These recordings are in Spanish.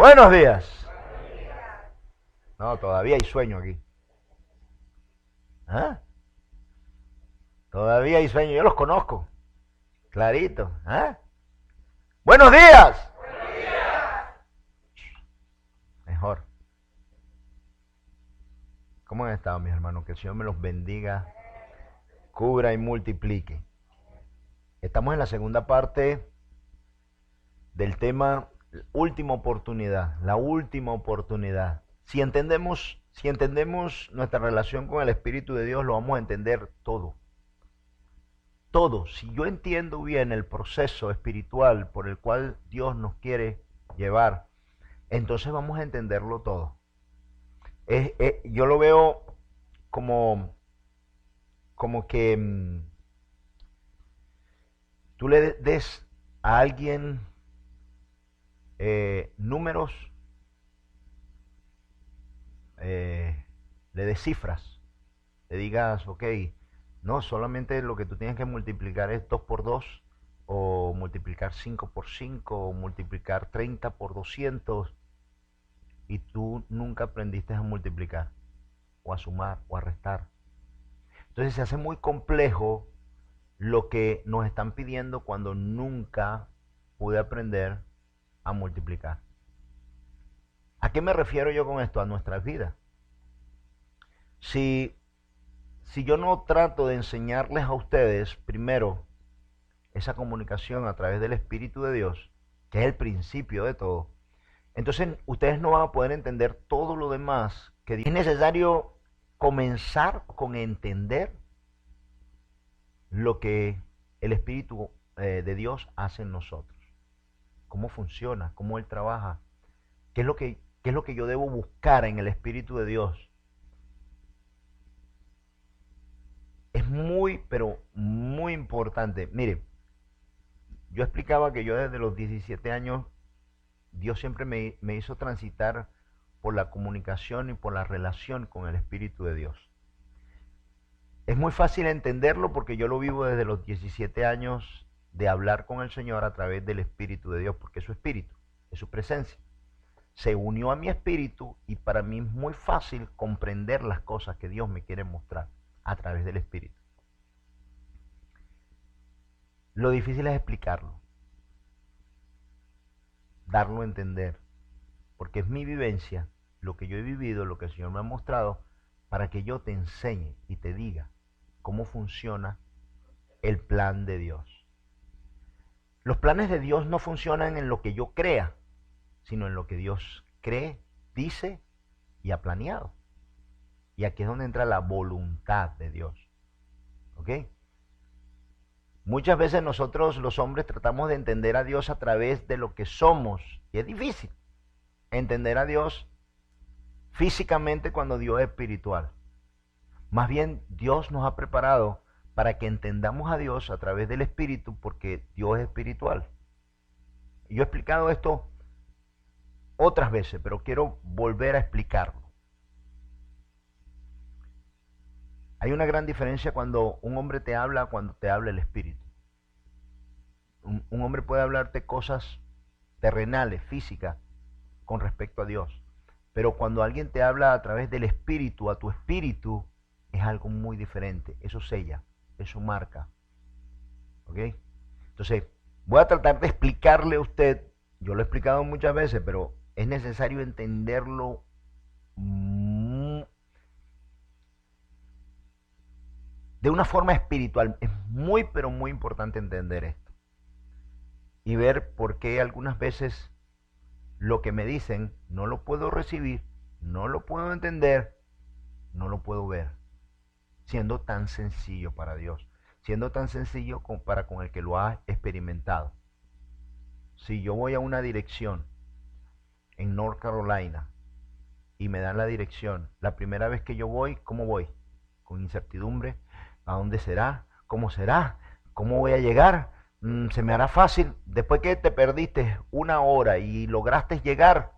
Buenos días. No, todavía hay sueño aquí. ¿Ah? Todavía hay sueño, yo los conozco. Clarito. ¿Ah? Buenos días. Mejor. ¿Cómo han estado, mis hermanos? Que el Señor me los bendiga, cubra y multiplique. Estamos en la segunda parte del tema última oportunidad, la última oportunidad. Si entendemos nuestra relación con el Espíritu de Dios, lo vamos a entender todo. Todo. Si yo entiendo bien el proceso espiritual por el cual Dios nos quiere llevar, entonces vamos a entenderlo todo. Yo lo veo como que tú le des a alguien números, le des cifras, le digas, ok, no, solamente lo que tú tienes que multiplicar es 2 por 2, o multiplicar 5 por 5, o multiplicar 30 por 200, y tú nunca aprendiste a multiplicar, o a sumar, o a restar. Entonces se hace muy complejo lo que nos están pidiendo cuando nunca pude aprender a multiplicar. ¿A qué me refiero yo con esto? A nuestras vidas. Si yo no trato de enseñarles a ustedes primero esa comunicación a través del Espíritu de Dios, que es el principio de todo, entonces ustedes no van a poder entender todo lo demás que es necesario comenzar con entender lo que el Espíritu de Dios hace en nosotros, cómo funciona, cómo Él trabaja, qué es lo que yo debo buscar en el Espíritu de Dios. Es muy, pero muy importante. Mire, yo explicaba que yo desde los 17 años, Dios siempre me hizo transitar por la comunicación y por la relación con el Espíritu de Dios. Es muy fácil entenderlo porque yo lo vivo desde los 17 años de hablar con el Señor a través del Espíritu de Dios, porque es su Espíritu, es su presencia. Se unió a mi espíritu y para mí es muy fácil comprender las cosas que Dios me quiere mostrar a través del Espíritu. Lo difícil es explicarlo, darlo a entender, porque es mi vivencia, lo que yo he vivido, lo que el Señor me ha mostrado, para que yo te enseñe y te diga cómo funciona el plan de Dios. Los planes de Dios no funcionan en lo que yo crea, sino en lo que Dios cree, dice y ha planeado. Y aquí es donde entra la voluntad de Dios. ¿Ok? Muchas veces nosotros los hombres tratamos de entender a Dios a través de lo que somos. Y es difícil entender a Dios físicamente cuando Dios es espiritual. Más bien Dios nos ha preparado para que entendamos a Dios a través del Espíritu porque Dios es espiritual. Y yo he explicado esto otras veces, pero quiero volver a explicarlo. Hay una gran diferencia cuando un hombre te habla, cuando te habla el Espíritu. Un hombre puede hablarte cosas terrenales, físicas, con respecto a Dios. Pero cuando alguien te habla a través del Espíritu, a tu espíritu, es algo muy diferente. Eso sella, eso marca. ¿Ok? Entonces, voy a tratar de explicarle a usted, yo lo he explicado muchas veces, pero es necesario entenderlo de una forma espiritual. Es muy, pero muy importante entender esto. Y ver por qué algunas veces lo que me dicen no lo puedo recibir, no lo puedo entender, no lo puedo ver. Siendo tan sencillo para Dios, siendo tan sencillo para con el que lo ha experimentado. Si yo voy a una dirección en North Carolina y me dan la dirección, la primera vez que yo voy, ¿cómo voy? Con incertidumbre. ¿A dónde será? ¿Cómo será? ¿Cómo voy a llegar? ¿Se me hará fácil? Después que te perdiste una hora y lograste llegar,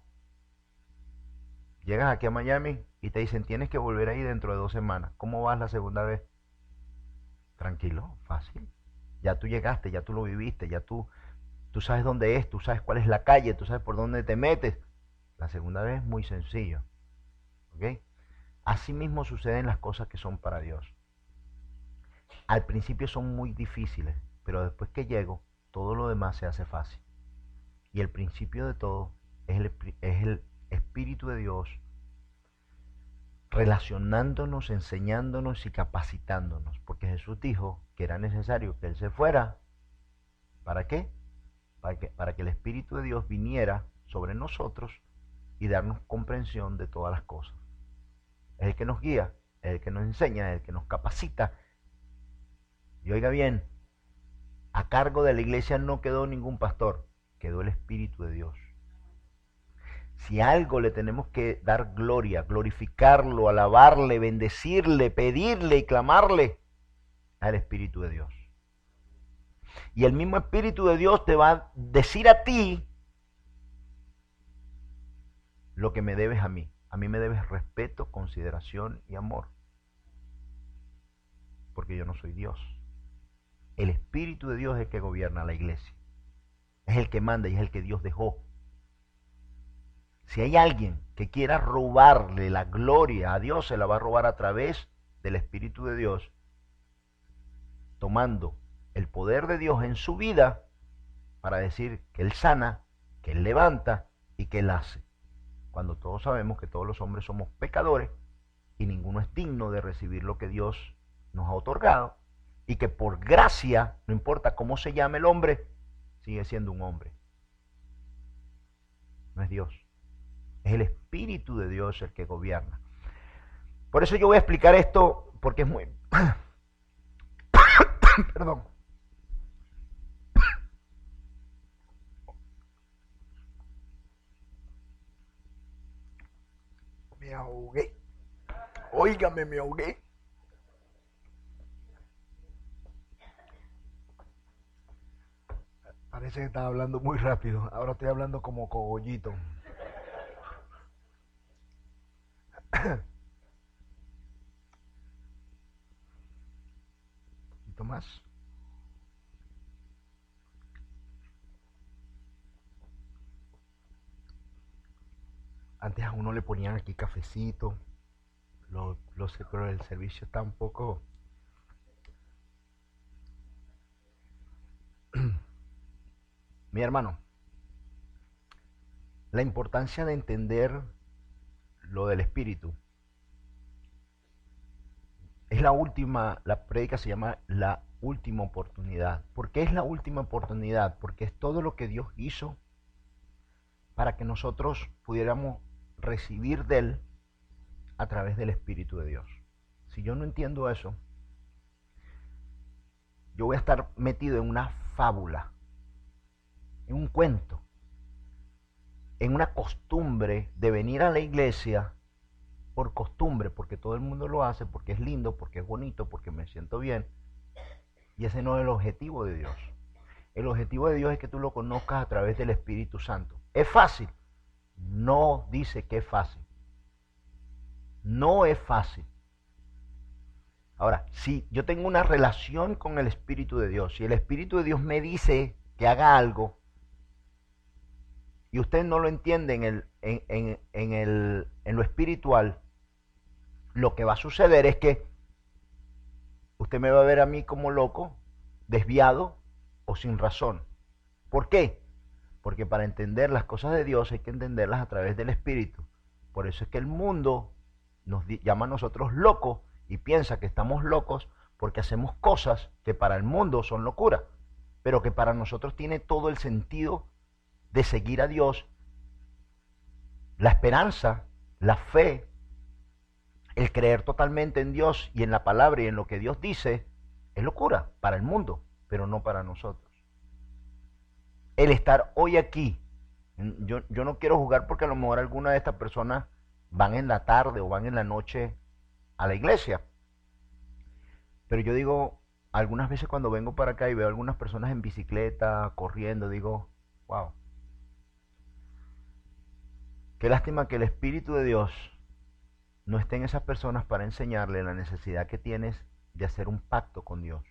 llegas aquí a Miami y te dicen tienes que volver ahí dentro de 2 semanas. ¿Cómo vas la segunda vez? Tranquilo, fácil. Ya tú llegaste, ya tú lo viviste, ya tú sabes dónde es, tú sabes cuál es la calle, tú sabes por dónde te metes. La segunda vez es muy sencillo. ¿Ok? Así mismo suceden las cosas que son para Dios. Al principio son muy difíciles, pero después que llego, todo lo demás se hace fácil. Y el principio de todo es el Espíritu de Dios relacionándonos, enseñándonos y capacitándonos. Porque Jesús dijo que era necesario que Él se fuera. ¿Para qué? Para que el Espíritu de Dios viniera sobre nosotros y darnos comprensión de todas las cosas. Es el que nos guía, es el que nos enseña, es el que nos capacita. Y oiga bien, a cargo de la iglesia no quedó ningún pastor, quedó el Espíritu de Dios. Si algo le tenemos que dar gloria, glorificarlo, alabarle, bendecirle, pedirle y clamarle al Espíritu de Dios. Y el mismo Espíritu de Dios te va a decir a ti lo que me debes a mí. A mí me debes respeto, consideración y amor. Porque yo no soy Dios. El Espíritu de Dios es el que gobierna la iglesia. Es el que manda y es el que Dios dejó. Si hay alguien que quiera robarle la gloria a Dios, se la va a robar a través del Espíritu de Dios, tomando el poder de Dios en su vida para decir que Él sana, que Él levanta y que Él hace. Cuando todos sabemos que todos los hombres somos pecadores y ninguno es digno de recibir lo que Dios nos ha otorgado, y que por gracia, no importa cómo se llame el hombre, sigue siendo un hombre. No es Dios. Es el Espíritu de Dios el que gobierna. Por eso yo voy a explicar esto, porque es muy... Perdón. Me ahogué. Óigame, me ahogué. Parece que estaba hablando muy rápido. Ahora estoy hablando como cogollito. ¿Y Tomás? Antes a uno le ponían aquí cafecito. Lo sé, pero el servicio está un poco... Mi hermano, la importancia de entender lo del espíritu es la prédica se llama la última oportunidad. ¿Por qué es la última oportunidad? Porque es todo lo que Dios hizo para que nosotros pudiéramos recibir de Él a través del Espíritu de Dios. Si yo no entiendo eso, yo voy a estar metido en una fábula, en un cuento, en una costumbre de venir a la iglesia por costumbre, porque todo el mundo lo hace, porque es lindo, porque es bonito, porque me siento bien. Y ese no es el objetivo de Dios. El objetivo de Dios es que tú lo conozcas a través del Espíritu Santo. ¿Es fácil? No dice que es fácil. No es fácil. Ahora, si yo tengo una relación con el Espíritu de Dios, si el Espíritu de Dios me dice que haga algo, y usted no lo entiende en lo espiritual, lo que va a suceder es que usted me va a ver a mí como loco, desviado o sin razón. ¿Por qué? Porque para entender las cosas de Dios hay que entenderlas a través del Espíritu. Por eso es que el mundo nos llama a nosotros locos y piensa que estamos locos porque hacemos cosas que para el mundo son locura, pero que para nosotros tiene todo el sentido de seguir a Dios, la esperanza, la fe, el creer totalmente en Dios y en la palabra y en lo que Dios dice, es locura para el mundo, pero no para nosotros. El estar hoy aquí, yo no quiero jugar porque a lo mejor alguna de estas personas van en la tarde o van en la noche a la iglesia, pero yo digo, algunas veces cuando vengo para acá y veo a algunas personas en bicicleta, corriendo, digo, wow, qué lástima que el Espíritu de Dios no esté en esas personas para enseñarle la necesidad que tienes de hacer un pacto con Dios.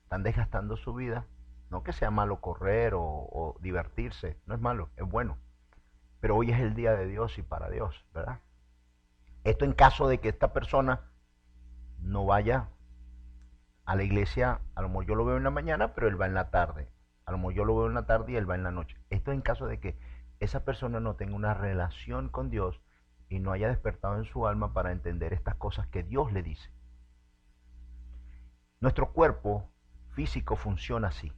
Están desgastando su vida. No que sea malo correr o divertirse, no es malo, es bueno. pero hoy es el día de Dios y para Dios, ¿verdad? Esto en caso de que esta persona no vaya a la iglesia, a lo mejor yo lo veo en la mañana, pero él va en la tarde. A lo mejor yo lo veo en la tarde y él va en la noche. Esto en caso de que esa persona no tenga una relación con Dios y no haya despertado en su alma para entender estas cosas que Dios le dice. Nuestro cuerpo físico funciona así.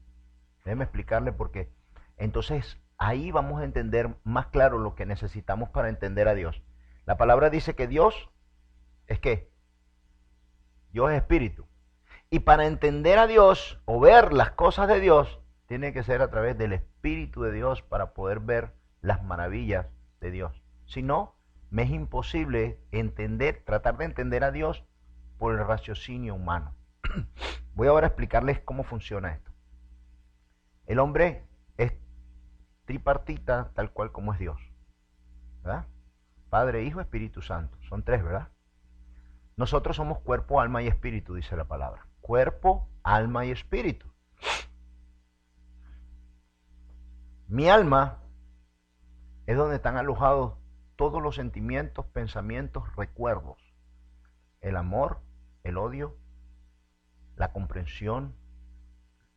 Déjeme explicarle por qué. Entonces, ahí vamos a entender más claro lo que necesitamos para entender a Dios. La palabra dice que Dios es ¿qué? Dios es espíritu. Y para entender a Dios o ver las cosas de Dios, tiene que ser a través del Espíritu de Dios para poder ver las maravillas de Dios. Si no, me es imposible tratar de entender a Dios por el raciocinio humano. Voy ahora a explicarles cómo funciona esto. El hombre es tripartita tal cual como es Dios, ¿verdad? Padre, Hijo, Espíritu Santo. Son tres, ¿verdad? Nosotros somos cuerpo, alma y espíritu, dice la palabra. Cuerpo, alma y espíritu. Mi alma es donde están alojados todos los sentimientos, pensamientos, recuerdos. El amor, el odio, la comprensión,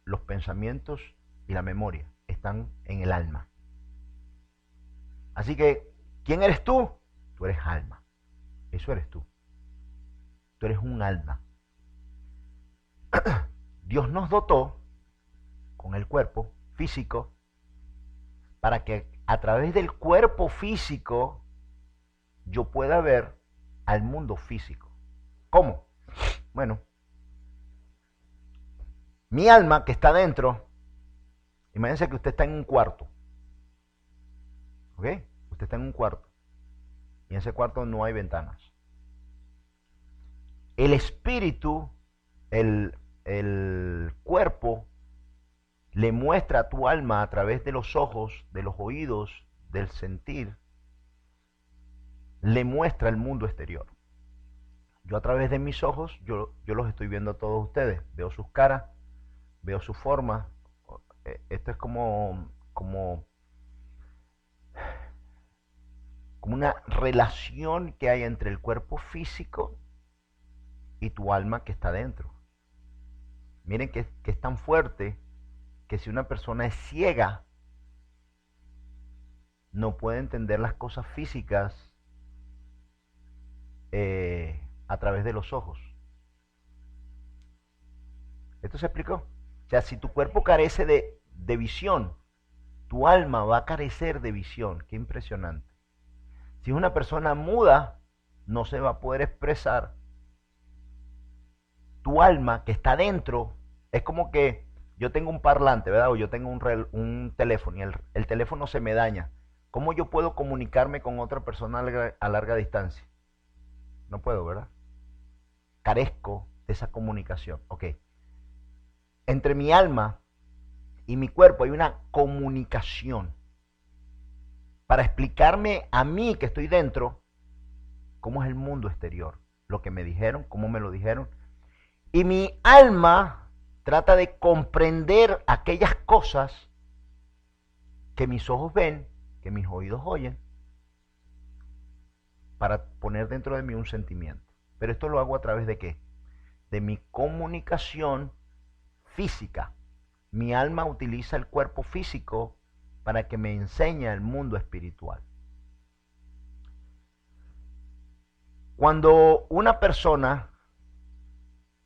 los pensamientos y la memoria están en el alma. Así que, ¿quién eres tú? Tú eres alma. Eso eres tú. Tú eres un alma. Dios nos dotó con el cuerpo físico para que a través del cuerpo físico yo pueda ver al mundo físico. ¿Cómo? Bueno, mi alma que está dentro, imagínense que usted está en un cuarto. ¿Ok? Usted está en un cuarto. Y en ese cuarto no hay ventanas. El espíritu, el cuerpo, le muestra a tu alma a través de los ojos, de los oídos, del sentir, le muestra el mundo exterior. Yo a través de mis ojos, yo los estoy viendo a todos ustedes. Veo sus caras, veo su forma. Esto es como una relación que hay entre el cuerpo físico y tu alma que está dentro. Miren que es tan fuerte que si una persona es ciega, no puede entender las cosas físicas a través de los ojos. ¿Esto se explicó? O sea, si tu cuerpo carece de visión, tu alma va a carecer de visión. Qué impresionante. Si es una persona muda, no se va a poder expresar. Tu alma que está dentro, es como que yo tengo un parlante, ¿verdad? O yo tengo un teléfono y el teléfono se me daña. ¿Cómo yo puedo comunicarme con otra persona a larga distancia? No puedo, ¿verdad? Carezco de esa comunicación. Ok. Entre mi alma y mi cuerpo hay una comunicación. Para explicarme a mí que estoy dentro, cómo es el mundo exterior. Lo que me dijeron, cómo me lo dijeron. Y mi alma trata de comprender aquellas cosas que mis ojos ven, que mis oídos oyen, para poner dentro de mí un sentimiento. Pero esto lo hago a través de ¿qué? De mi comunicación física. Mi alma utiliza el cuerpo físico para que me enseñe el mundo espiritual. Cuando una persona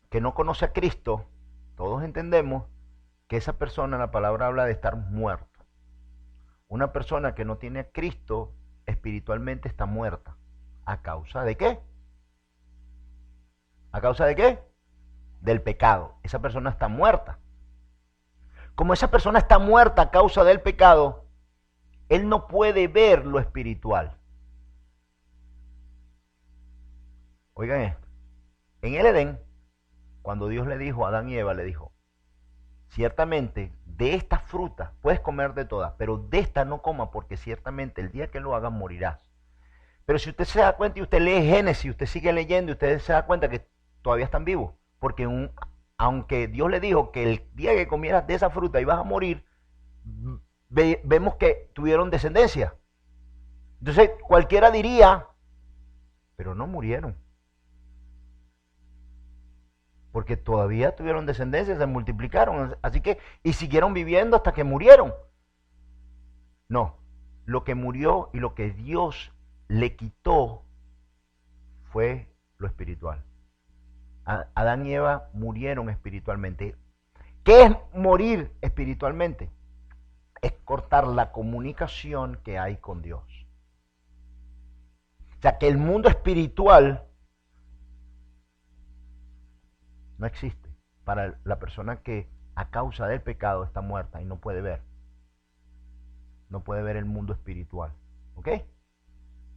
que no conoce a Cristo, todos entendemos que esa persona, la palabra habla de estar muerto. Una persona que no tiene a Cristo espiritualmente está muerta. ¿A causa de qué? ¿A causa de qué? Del pecado. Esa persona está muerta. Como esa persona está muerta a causa del pecado, él no puede ver lo espiritual. Oigan esto. En el Edén, cuando Dios le dijo a Adán y Eva, le dijo, ciertamente de esta fruta puedes comer de todas, pero de esta no coma porque ciertamente el día que lo hagas morirás. Pero si usted se da cuenta y usted lee Génesis, usted sigue leyendo y usted se da cuenta que todavía están vivos. Porque aunque Dios le dijo que el día que comieras de esa fruta ibas a morir, vemos que tuvieron descendencia. Entonces cualquiera diría, pero no murieron. Porque todavía tuvieron descendencia, se multiplicaron, así que, y siguieron viviendo hasta que murieron. No, lo que murió y lo que Dios le quitó fue lo espiritual. Adán y Eva murieron espiritualmente. ¿Qué es morir espiritualmente? Es cortar la comunicación que hay con Dios. O sea, que el mundo espiritual no existe para la persona que a causa del pecado está muerta y no puede ver. No puede ver el mundo espiritual. ¿Ok?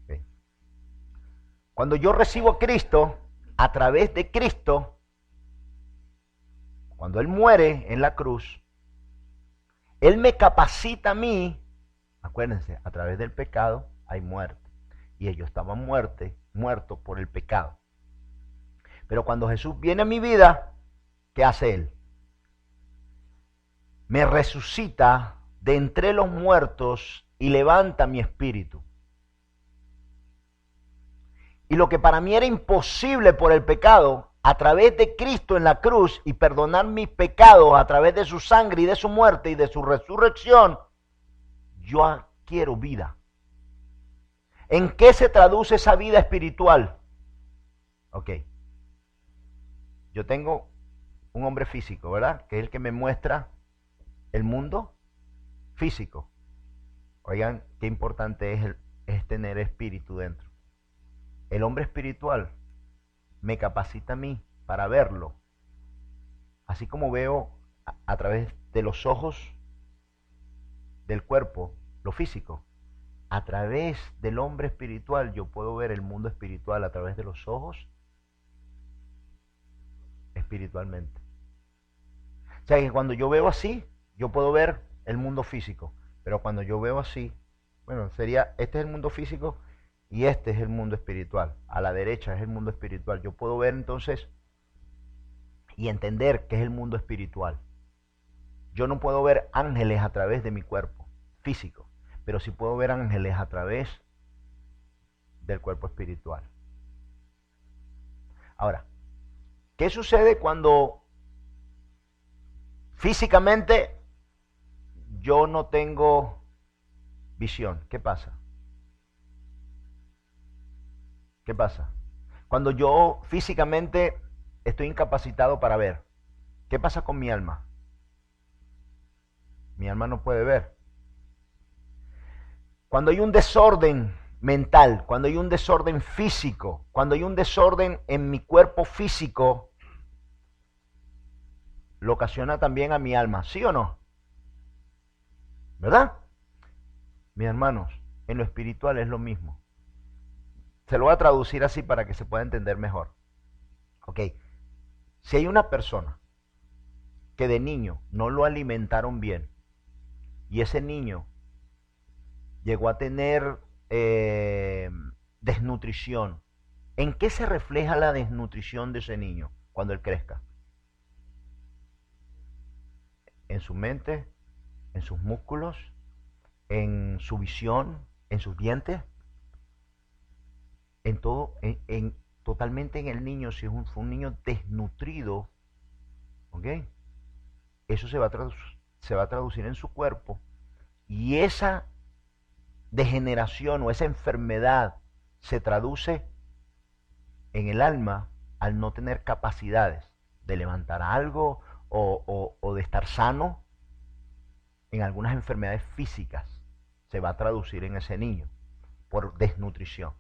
Ok. Cuando yo recibo a Cristo, a través de Cristo, cuando Él muere en la cruz, Él me capacita a mí. Acuérdense, a través del pecado hay muerte. Y ellos estaban muertos por el pecado. Pero cuando Jesús viene a mi vida, ¿qué hace Él? Me resucita de entre los muertos y levanta mi espíritu. Y lo que para mí era imposible por el pecado, a través de Cristo en la cruz y perdonar mis pecados a través de su sangre y de su muerte y de su resurrección, yo adquiero vida. ¿En qué se traduce esa vida espiritual? Ok. Yo tengo un hombre físico, ¿verdad? Que es el que me muestra el mundo físico. Oigan, qué importante es tener espíritu dentro. El hombre espiritual me capacita a mí para verlo. Así como veo a través de los ojos del cuerpo, lo físico. A través del hombre espiritual yo puedo ver el mundo espiritual a través de los ojos espiritualmente. O sea que cuando yo veo así, yo puedo ver el mundo físico. Pero cuando yo veo así, bueno, sería, este es el mundo físico y este es el mundo espiritual. A la derecha es el mundo espiritual. Yo puedo ver entonces y entender qué es el mundo espiritual. Yo no puedo ver ángeles a través de mi cuerpo físico, pero sí puedo ver ángeles a través del cuerpo espiritual. Ahora, ¿qué sucede cuando físicamente yo no tengo visión? ¿Qué pasa? ¿Qué pasa? Cuando yo físicamente estoy incapacitado para ver, ¿qué pasa con mi alma? Mi alma no puede ver. Cuando hay un desorden mental, cuando hay un desorden físico, cuando hay un desorden en mi cuerpo físico, lo ocasiona también a mi alma, ¿sí o no? ¿Verdad? Mis hermanos, en lo espiritual es lo mismo. Se lo voy a traducir así para que se pueda entender mejor. Ok, si hay una persona que de niño no lo alimentaron bien y ese niño llegó a tener desnutrición, ¿en qué se refleja la desnutrición de ese niño cuando él crezca? En su mente, en sus músculos, en su visión, en sus dientes, en todo, totalmente en el niño. Si fue un niño desnutrido, ¿ok? Eso se va a traducir en su cuerpo y esa degeneración o esa enfermedad se traduce en el alma al no tener capacidades de levantar algo o de estar sano. En algunas enfermedades físicas se va a traducir en ese niño por desnutrición,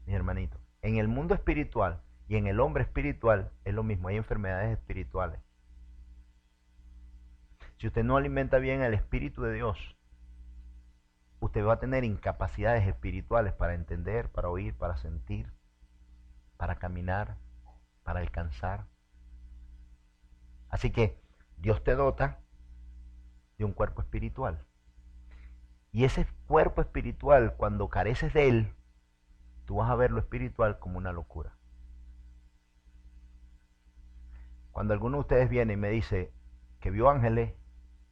mis hermanitos. En el mundo espiritual y en el hombre espiritual es lo mismo, hay enfermedades espirituales. Si usted no alimenta bien el Espíritu de Dios, usted va a tener incapacidades espirituales para entender, para oír, para sentir, para caminar, para alcanzar. Así que Dios te dota de un cuerpo espiritual. Y ese cuerpo espiritual, cuando careces de él, tú vas a ver lo espiritual como una locura. Cuando alguno de ustedes viene y me dice que vio ángeles,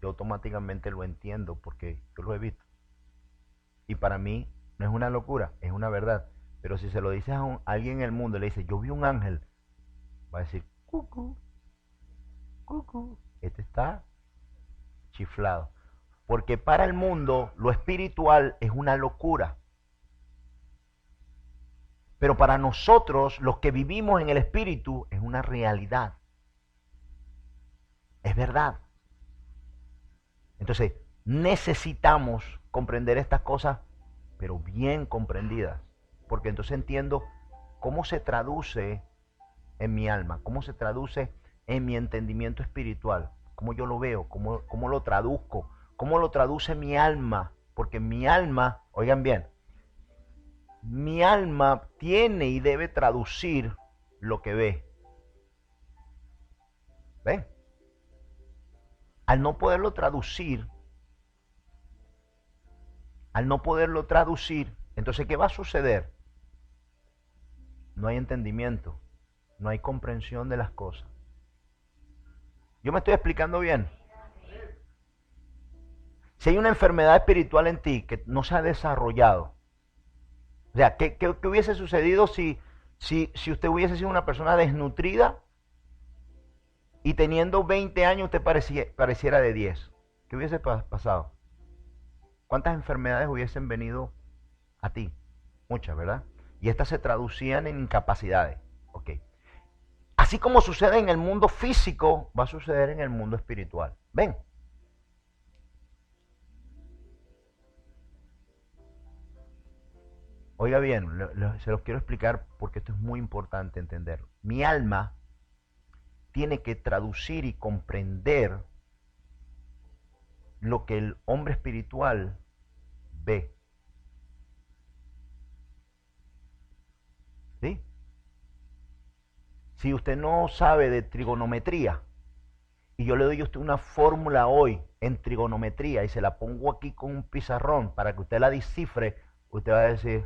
yo automáticamente lo entiendo porque yo lo he visto. Y para mí No es una locura, es una verdad. Pero si se lo dices a alguien en el mundo y le dices, yo vi un ángel, va a decir, cucú, cucú. Este está chiflado. Porque para el mundo lo espiritual es una locura. Pero para nosotros, los que vivimos en el espíritu, es una realidad. Es verdad. Entonces, necesitamos comprender estas cosas, pero bien comprendidas. Porque entonces entiendo cómo se traduce en mi alma, cómo se traduce en mi entendimiento espiritual, cómo yo lo veo, cómo lo traduzco, cómo lo traduce mi alma. Porque mi alma, oigan bien, mi alma tiene y debe traducir lo que ve. ¿Ven? Al no poderlo traducir, entonces ¿qué va a suceder? No hay entendimiento, no hay comprensión de las cosas. ¿Yo me estoy explicando bien? Si hay una enfermedad espiritual en ti que no se ha desarrollado, o sea, ¿qué hubiese sucedido si usted hubiese sido una persona desnutrida y teniendo 20 años usted pareciera de 10? ¿Qué hubiese pasado? ¿Cuántas enfermedades hubiesen venido a ti? Muchas, ¿verdad? Y estas se traducían en incapacidades. Ok. Así como sucede en el mundo físico, va a suceder en el mundo espiritual. ¿Ven? Oiga bien, se los quiero explicar porque esto es muy importante entender. Mi alma tiene que traducir y comprender lo que el hombre espiritual ve. ¿Sí? Si usted no sabe de trigonometría y yo le doy a usted una fórmula hoy en trigonometría y se la pongo aquí con un pizarrón para que usted la descifre, usted va a decir,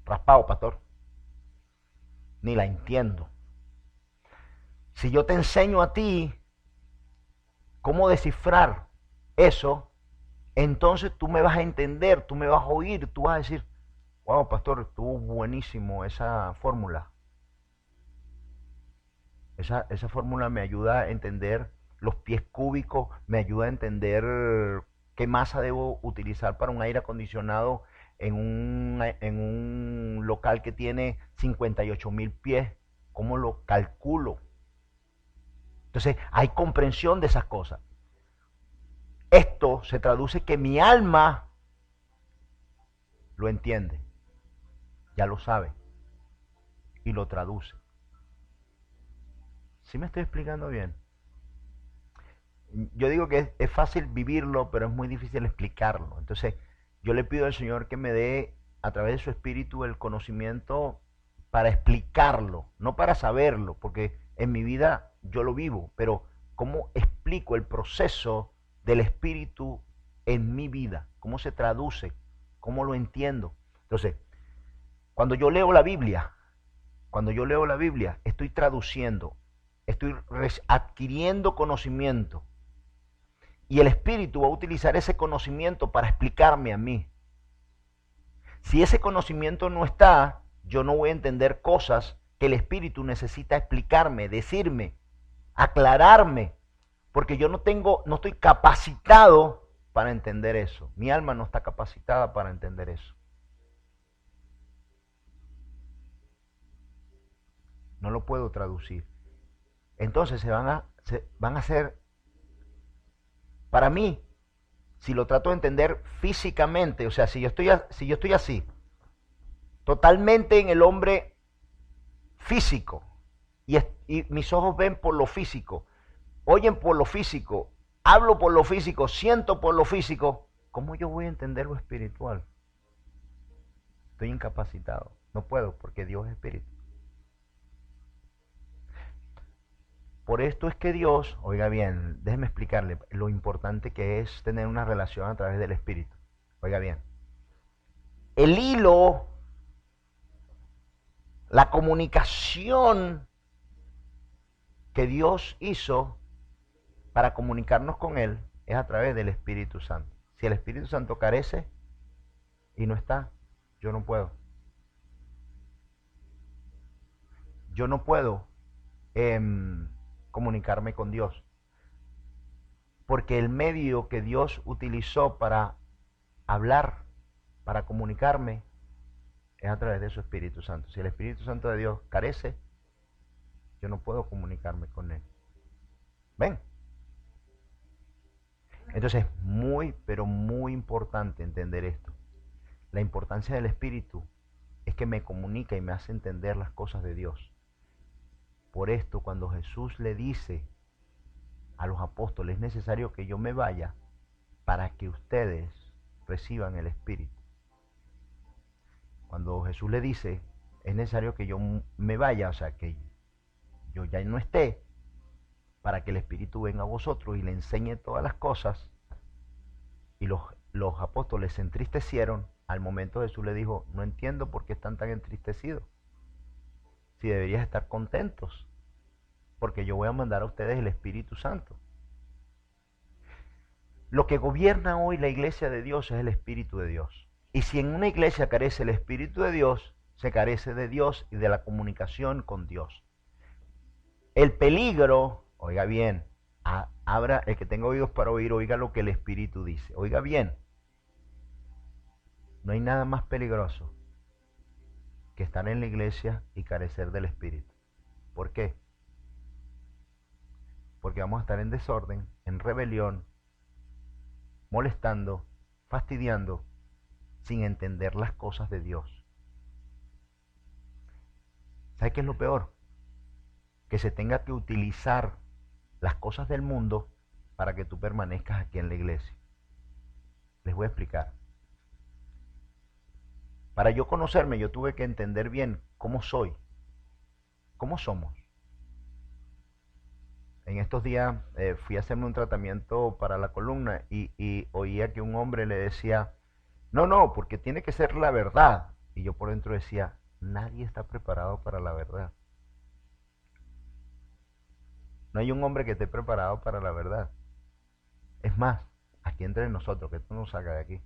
raspado, pastor, ni la entiendo. Si yo te enseño a ti cómo descifrar eso, entonces tú me vas a entender, tú me vas a oír, tú vas a decir, wow, pastor, estuvo buenísimo esa fórmula. Esa fórmula me ayuda a entender los pies cúbicos, me ayuda a entender qué masa debo utilizar para un aire acondicionado en un local que tiene 58,000 pies, cómo lo calculo. Entonces hay comprensión de esas cosas. Esto se traduce que mi alma lo entiende, ya lo sabe y lo traduce. ¿Sí me estoy explicando bien? Yo digo que es fácil vivirlo, pero es muy difícil explicarlo. Entonces, yo le pido al Señor que me dé a través de su espíritu el conocimiento para explicarlo, no para saberlo, porque en mi vida yo lo vivo, pero cómo explico el proceso del espíritu en mi vida, cómo se traduce, cómo lo entiendo. Entonces, cuando yo leo la Biblia, estoy traduciendo, estoy adquiriendo conocimiento. Y el Espíritu va a utilizar ese conocimiento para explicarme a mí. Si ese conocimiento no está, yo no voy a entender cosas que el Espíritu necesita explicarme, decirme, aclararme, porque yo no estoy capacitado para entender eso. Mi alma no está capacitada para entender eso. No lo puedo traducir. Entonces se van a hacer, para mí, si lo trato de entender físicamente, o sea, si yo estoy así, totalmente en el hombre físico, y mis ojos ven por lo físico, oyen por lo físico, hablo por lo físico, siento por lo físico, ¿cómo yo voy a entender lo espiritual? Estoy incapacitado, no puedo porque Dios es espíritu. Por esto es que Dios, oiga bien, déjeme explicarle lo importante que es tener una relación a través del Espíritu. Oiga bien, el hilo, la comunicación que Dios hizo para comunicarnos con Él es a través del Espíritu Santo. Si el Espíritu Santo carece, y no está, yo no puedo. Yo no puedo comunicarme con Dios. Porque el medio que Dios utilizó para hablar, para comunicarme, es a través de su Espíritu Santo. Si el Espíritu Santo de Dios carece, yo no puedo comunicarme con Él. ¿Ven? Entonces es muy, pero muy importante entender esto. La importancia del Espíritu es que me comunica y me hace entender las cosas de Dios. Por esto, cuando Jesús le dice a los apóstoles, es necesario que yo me vaya para que ustedes reciban el Espíritu. Cuando Jesús le dice, es necesario que yo me vaya, o sea, que yo ya no esté, para que el Espíritu venga a vosotros y le enseñe todas las cosas. Y los apóstoles se entristecieron. Al momento Jesús le dijo, no entiendo por qué están tan entristecidos. Si deberías estar contentos, porque yo voy a mandar a ustedes el Espíritu Santo. Lo que gobierna hoy la iglesia de Dios es el Espíritu de Dios. Y si en una iglesia carece el Espíritu de Dios, se carece de Dios y de la comunicación con Dios. El peligro, oiga bien, abra, el que tenga oídos para oír, oiga lo que el Espíritu dice. Oiga bien, no hay nada más peligroso que estar en la iglesia y carecer del Espíritu. ¿Por qué? Porque vamos a estar en desorden, en rebelión, molestando, fastidiando, sin entender las cosas de Dios. ¿Sabe qué es lo peor? Que se tenga que utilizar las cosas del mundo para que tú permanezcas aquí en la iglesia. Les voy a explicar. Para yo conocerme, yo tuve que entender bien cómo soy, cómo somos. En estos días fui a hacerme un tratamiento para la columna y oía que un hombre le decía, no, porque tiene que ser la verdad. Y yo por dentro decía, nadie está preparado para la verdad. No hay un hombre que esté preparado para la verdad. Es más, aquí entre nosotros, que esto nos saca de aquí.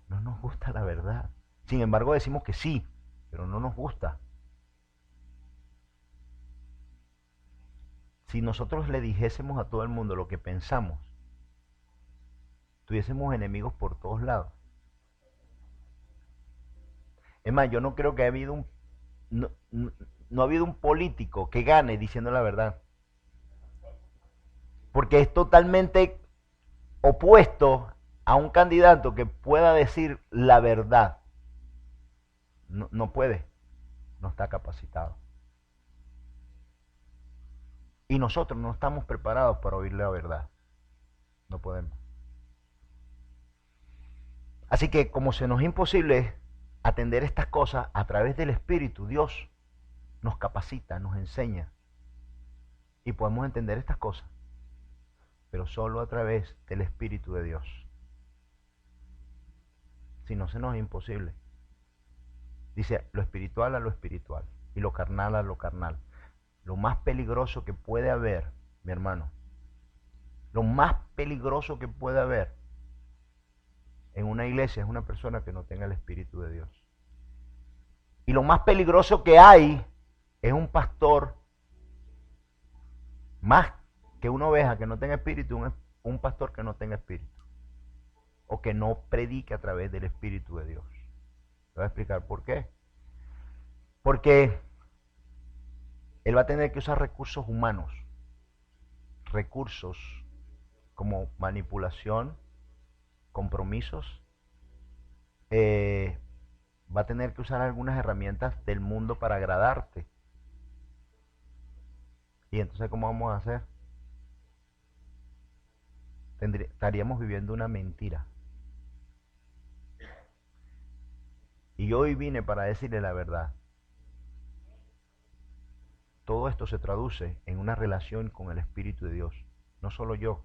No nos gusta la verdad. Sin embargo, decimos que sí, pero no nos gusta. Si nosotros le dijésemos a todo el mundo lo que pensamos, tuviésemos enemigos por todos lados. Es más, yo no creo que haya habido no ha habido un político que gane diciendo la verdad. Porque es totalmente opuesto a un candidato que pueda decir la verdad. No puede, no está capacitado. Y nosotros no estamos preparados para oír la verdad. No podemos. Así que como se nos es imposible atender estas cosas a través del Espíritu, Dios nos capacita, nos enseña. Y podemos entender estas cosas, pero solo a través del Espíritu de Dios. Si no, se nos es imposible. Dice, lo espiritual a lo espiritual y lo carnal a lo carnal. Lo más peligroso que puede haber, mi hermano, lo más peligroso que puede haber en una iglesia es una persona que no tenga el Espíritu de Dios. Y lo más peligroso que hay es un pastor, más que una oveja que no tenga espíritu, un pastor que no tenga espíritu. O que no predique a través del Espíritu de Dios. Te voy a explicar por qué. Porque él va a tener que usar recursos humanos. Recursos como manipulación, compromisos. Va a tener que usar algunas herramientas del mundo para agradarte. Y entonces, ¿cómo vamos a hacer? Estaríamos viviendo una mentira. Y yo hoy vine para decirle la verdad. Todo esto se traduce en una relación con el Espíritu de Dios. No solo yo,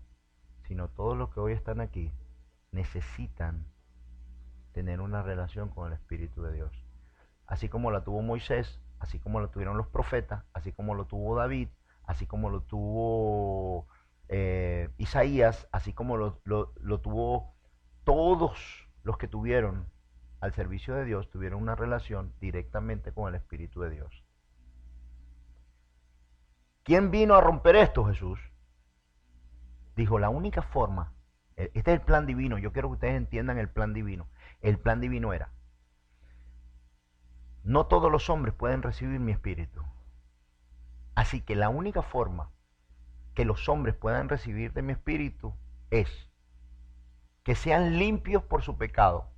sino todos los que hoy están aquí necesitan tener una relación con el Espíritu de Dios. Así como la tuvo Moisés, así como lo tuvieron los profetas, así como lo tuvo David, así como lo tuvo Isaías, así como lo tuvo todos los que tuvieron al servicio de Dios tuvieron una relación directamente con el Espíritu de Dios. ¿Quién vino a romper esto? Jesús. Dijo, la única forma, este es el plan divino, yo quiero que ustedes entiendan el plan divino. El plan divino era, no todos los hombres pueden recibir mi espíritu. Así que la única forma que los hombres puedan recibir de mi espíritu es que sean limpios por su pecado.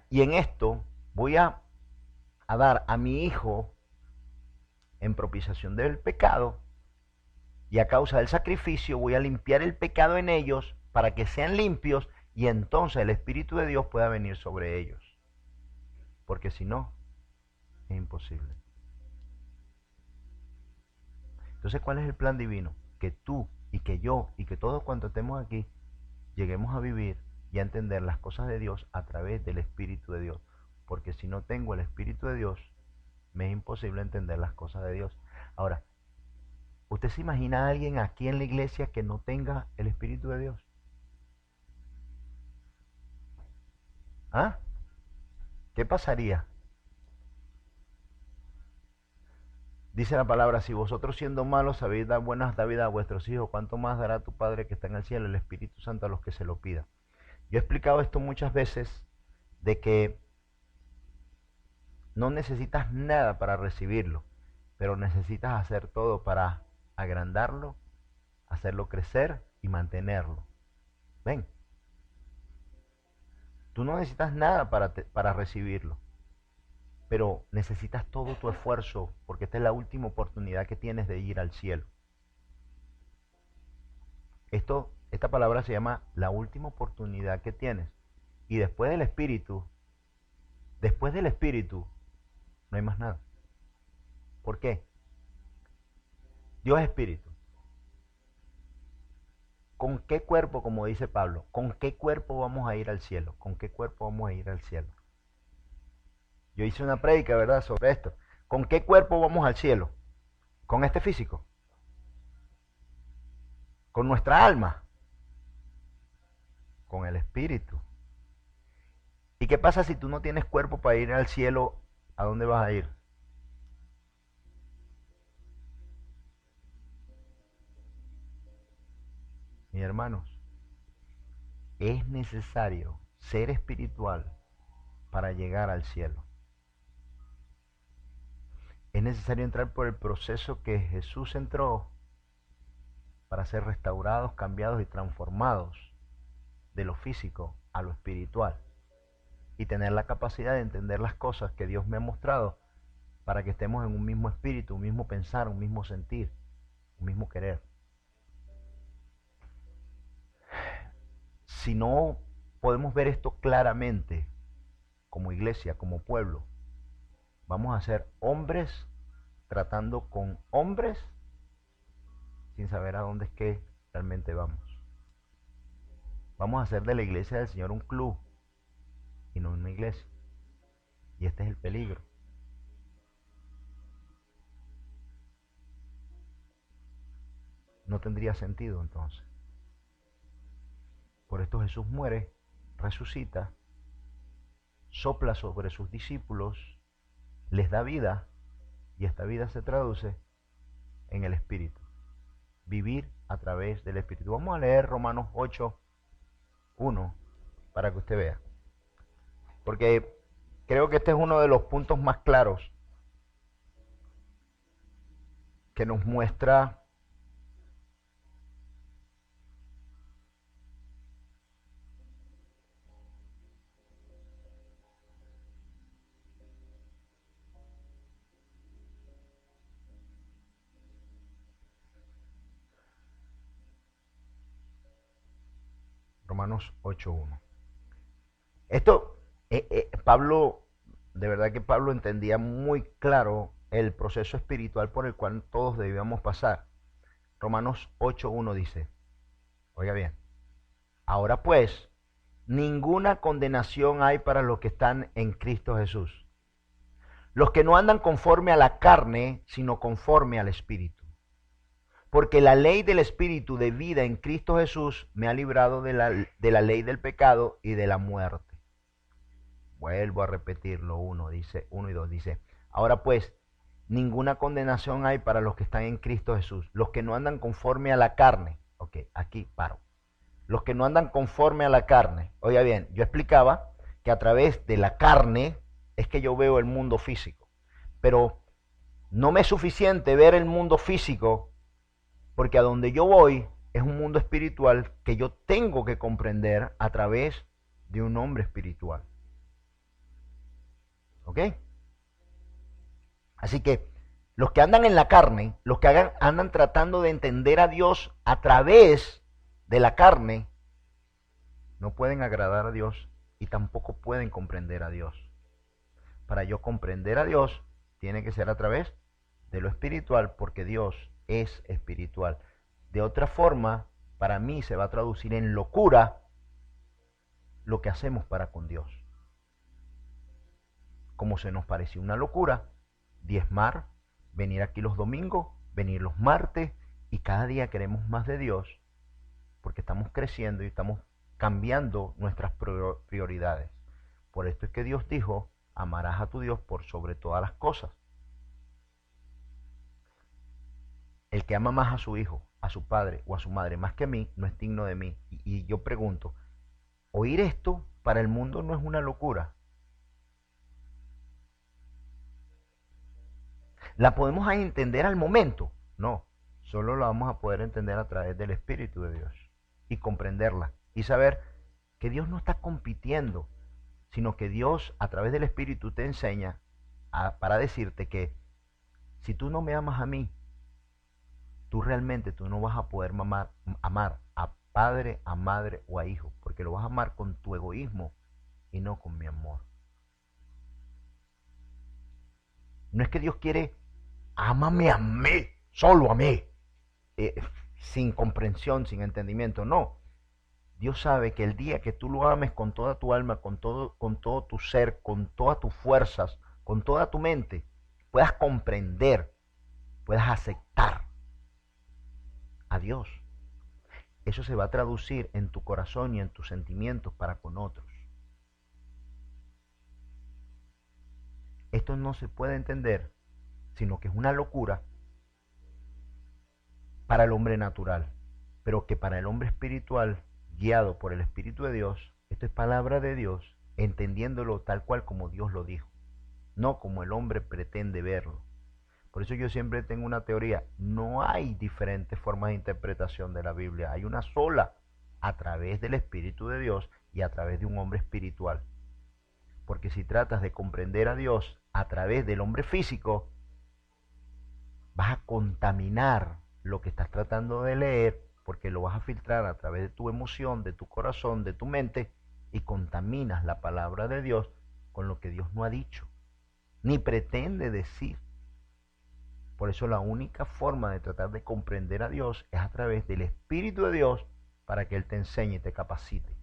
Y en esto voy a dar a mi hijo en propiciación del pecado, y a causa del sacrificio voy a limpiar el pecado en ellos para que sean limpios, y entonces el Espíritu de Dios pueda venir sobre ellos. Porque si no, es imposible. Entonces, ¿cuál es el plan divino? Que tú y que yo y que todos cuantos estemos aquí lleguemos a vivir y a entender las cosas de Dios a través del Espíritu de Dios. Porque si no tengo el Espíritu de Dios, me es imposible entender las cosas de Dios. Ahora, ¿usted se imagina a alguien aquí en la iglesia que no tenga el Espíritu de Dios? ¿Ah? ¿Qué pasaría? Dice la palabra, si vosotros siendo malos sabéis dar buenas dádivas a vuestros hijos, ¿cuánto más dará tu Padre que está en el cielo, el Espíritu Santo, a los que se lo pidan? Yo he explicado esto muchas veces, de que no necesitas nada para recibirlo, pero necesitas hacer todo para agrandarlo, hacerlo crecer y mantenerlo. ¿Ven? Tú no necesitas nada para recibirlo, pero necesitas todo tu esfuerzo, porque esta es la última oportunidad que tienes de ir al cielo. Esta palabra se llama la última oportunidad que tienes. Y después del Espíritu, no hay más nada. ¿Por qué? Dios es Espíritu. ¿Con qué cuerpo, como dice Pablo, con qué cuerpo vamos a ir al cielo? ¿Con qué cuerpo vamos a ir al cielo? Yo hice una prédica, ¿verdad?, sobre esto. ¿Con qué cuerpo vamos al cielo? ¿Con este físico? ¿Con nuestra alma? Con el Espíritu. ¿Y qué pasa si tú no tienes cuerpo para ir al cielo? ¿A dónde vas a ir? Mis hermanos, es necesario ser espiritual para llegar al cielo. Es necesario entrar por el proceso que Jesús entró para ser restaurados, cambiados y transformados de lo físico a lo espiritual. Y tener la capacidad de entender las cosas que Dios me ha mostrado para que estemos en un mismo espíritu, un mismo pensar, un mismo sentir, un mismo querer. Si no podemos ver esto claramente como iglesia, como pueblo, vamos a ser hombres tratando con hombres sin saber a dónde es que realmente vamos. Vamos a hacer de la iglesia del Señor un club y no una iglesia. Y este es el peligro. No tendría sentido entonces. Por esto Jesús muere, resucita, sopla sobre sus discípulos, les da vida, y esta vida se traduce en el Espíritu. Vivir a través del Espíritu. Vamos a leer Romanos 8:1 para que usted vea. Porque creo que este es uno de los puntos más claros que nos muestra Romanos 8:1. Esto, Pablo, de verdad que Pablo entendía muy claro el proceso espiritual por el cual todos debíamos pasar. Romanos 8:1 dice, oiga bien, ahora pues, ninguna condenación hay para los que están en Cristo Jesús. Los que no andan conforme a la carne, sino conforme al Espíritu. Porque la ley del Espíritu de vida en Cristo Jesús me ha librado de la ley del pecado y de la muerte. Vuelvo a repetirlo, uno y dos, dice, ahora pues, ninguna condenación hay para los que están en Cristo Jesús, los que no andan conforme a la carne. Ok, aquí paro. Los que no andan conforme a la carne. Oiga bien, yo explicaba que a través de la carne es que yo veo el mundo físico, pero no me es suficiente ver el mundo físico, porque a donde yo voy es un mundo espiritual que yo tengo que comprender a través de un hombre espiritual. ¿Ok? Así que los que andan en la carne, los que andan tratando de entender a Dios a través de la carne, no pueden agradar a Dios y tampoco pueden comprender a Dios. Para yo comprender a Dios, tiene que ser a través de lo espiritual, porque Dios es espiritual. De otra forma, para mí se va a traducir en locura lo que hacemos para con Dios. Como se nos pareció una locura diezmar, venir aquí los domingos, venir los martes, y cada día queremos más de Dios, porque estamos creciendo y estamos cambiando nuestras prioridades. Por esto es que Dios dijo, amarás a tu Dios por sobre todas las cosas. El que ama más a su hijo, a su padre o a su madre más que a mí, no es digno de mí. Y yo pregunto, ¿oír esto para el mundo no es una locura? ¿La podemos entender al momento? No, solo la vamos a poder entender a través del Espíritu de Dios y comprenderla y saber que Dios no está compitiendo, sino que Dios a través del Espíritu te enseña para decirte que si tú no me amas a mí, tú no vas a poder amar a padre, a madre o a hijo, porque lo vas a amar con tu egoísmo y no con mi amor. No es que Dios quiere, ámame a mí, solo a mí, sin comprensión, sin entendimiento, no. Dios sabe que el día que tú lo ames con toda tu alma, con todo tu ser, con todas tus fuerzas, con toda tu mente, puedas comprender, puedas aceptar a Dios, eso se va a traducir en tu corazón y en tus sentimientos para con otros. Esto no se puede entender, sino que es una locura para el hombre natural, pero que para el hombre espiritual, guiado por el Espíritu de Dios, esto es palabra de Dios, entendiéndolo tal cual como Dios lo dijo, no como el hombre pretende verlo. Por eso yo siempre tengo una teoría, no hay diferentes formas de interpretación de la Biblia, hay una sola, a través del Espíritu de Dios y a través de un hombre espiritual. Porque si tratas de comprender a Dios a través del hombre físico, vas a contaminar lo que estás tratando de leer, porque lo vas a filtrar a través de tu emoción, de tu corazón, de tu mente, y contaminas la palabra de Dios con lo que Dios no ha dicho, ni pretende decir. Por eso la única forma de tratar de comprender a Dios es a través del Espíritu de Dios, para que Él te enseñe y te capacite.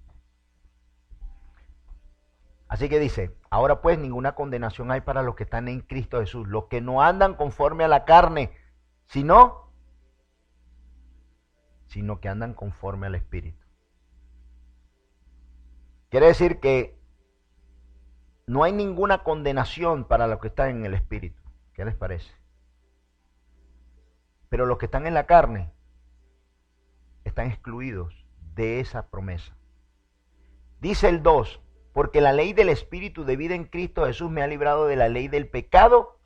Así que dice, ahora pues ninguna condenación hay para los que están en Cristo Jesús, los que no andan conforme a la carne, sino que andan conforme al Espíritu. Quiere decir que no hay ninguna condenación para los que están en el Espíritu. ¿Qué les parece? Pero los que están en la carne están excluidos de esa promesa. Dice el 2, porque la ley del Espíritu de vida en Cristo Jesús me ha librado de la ley del pecado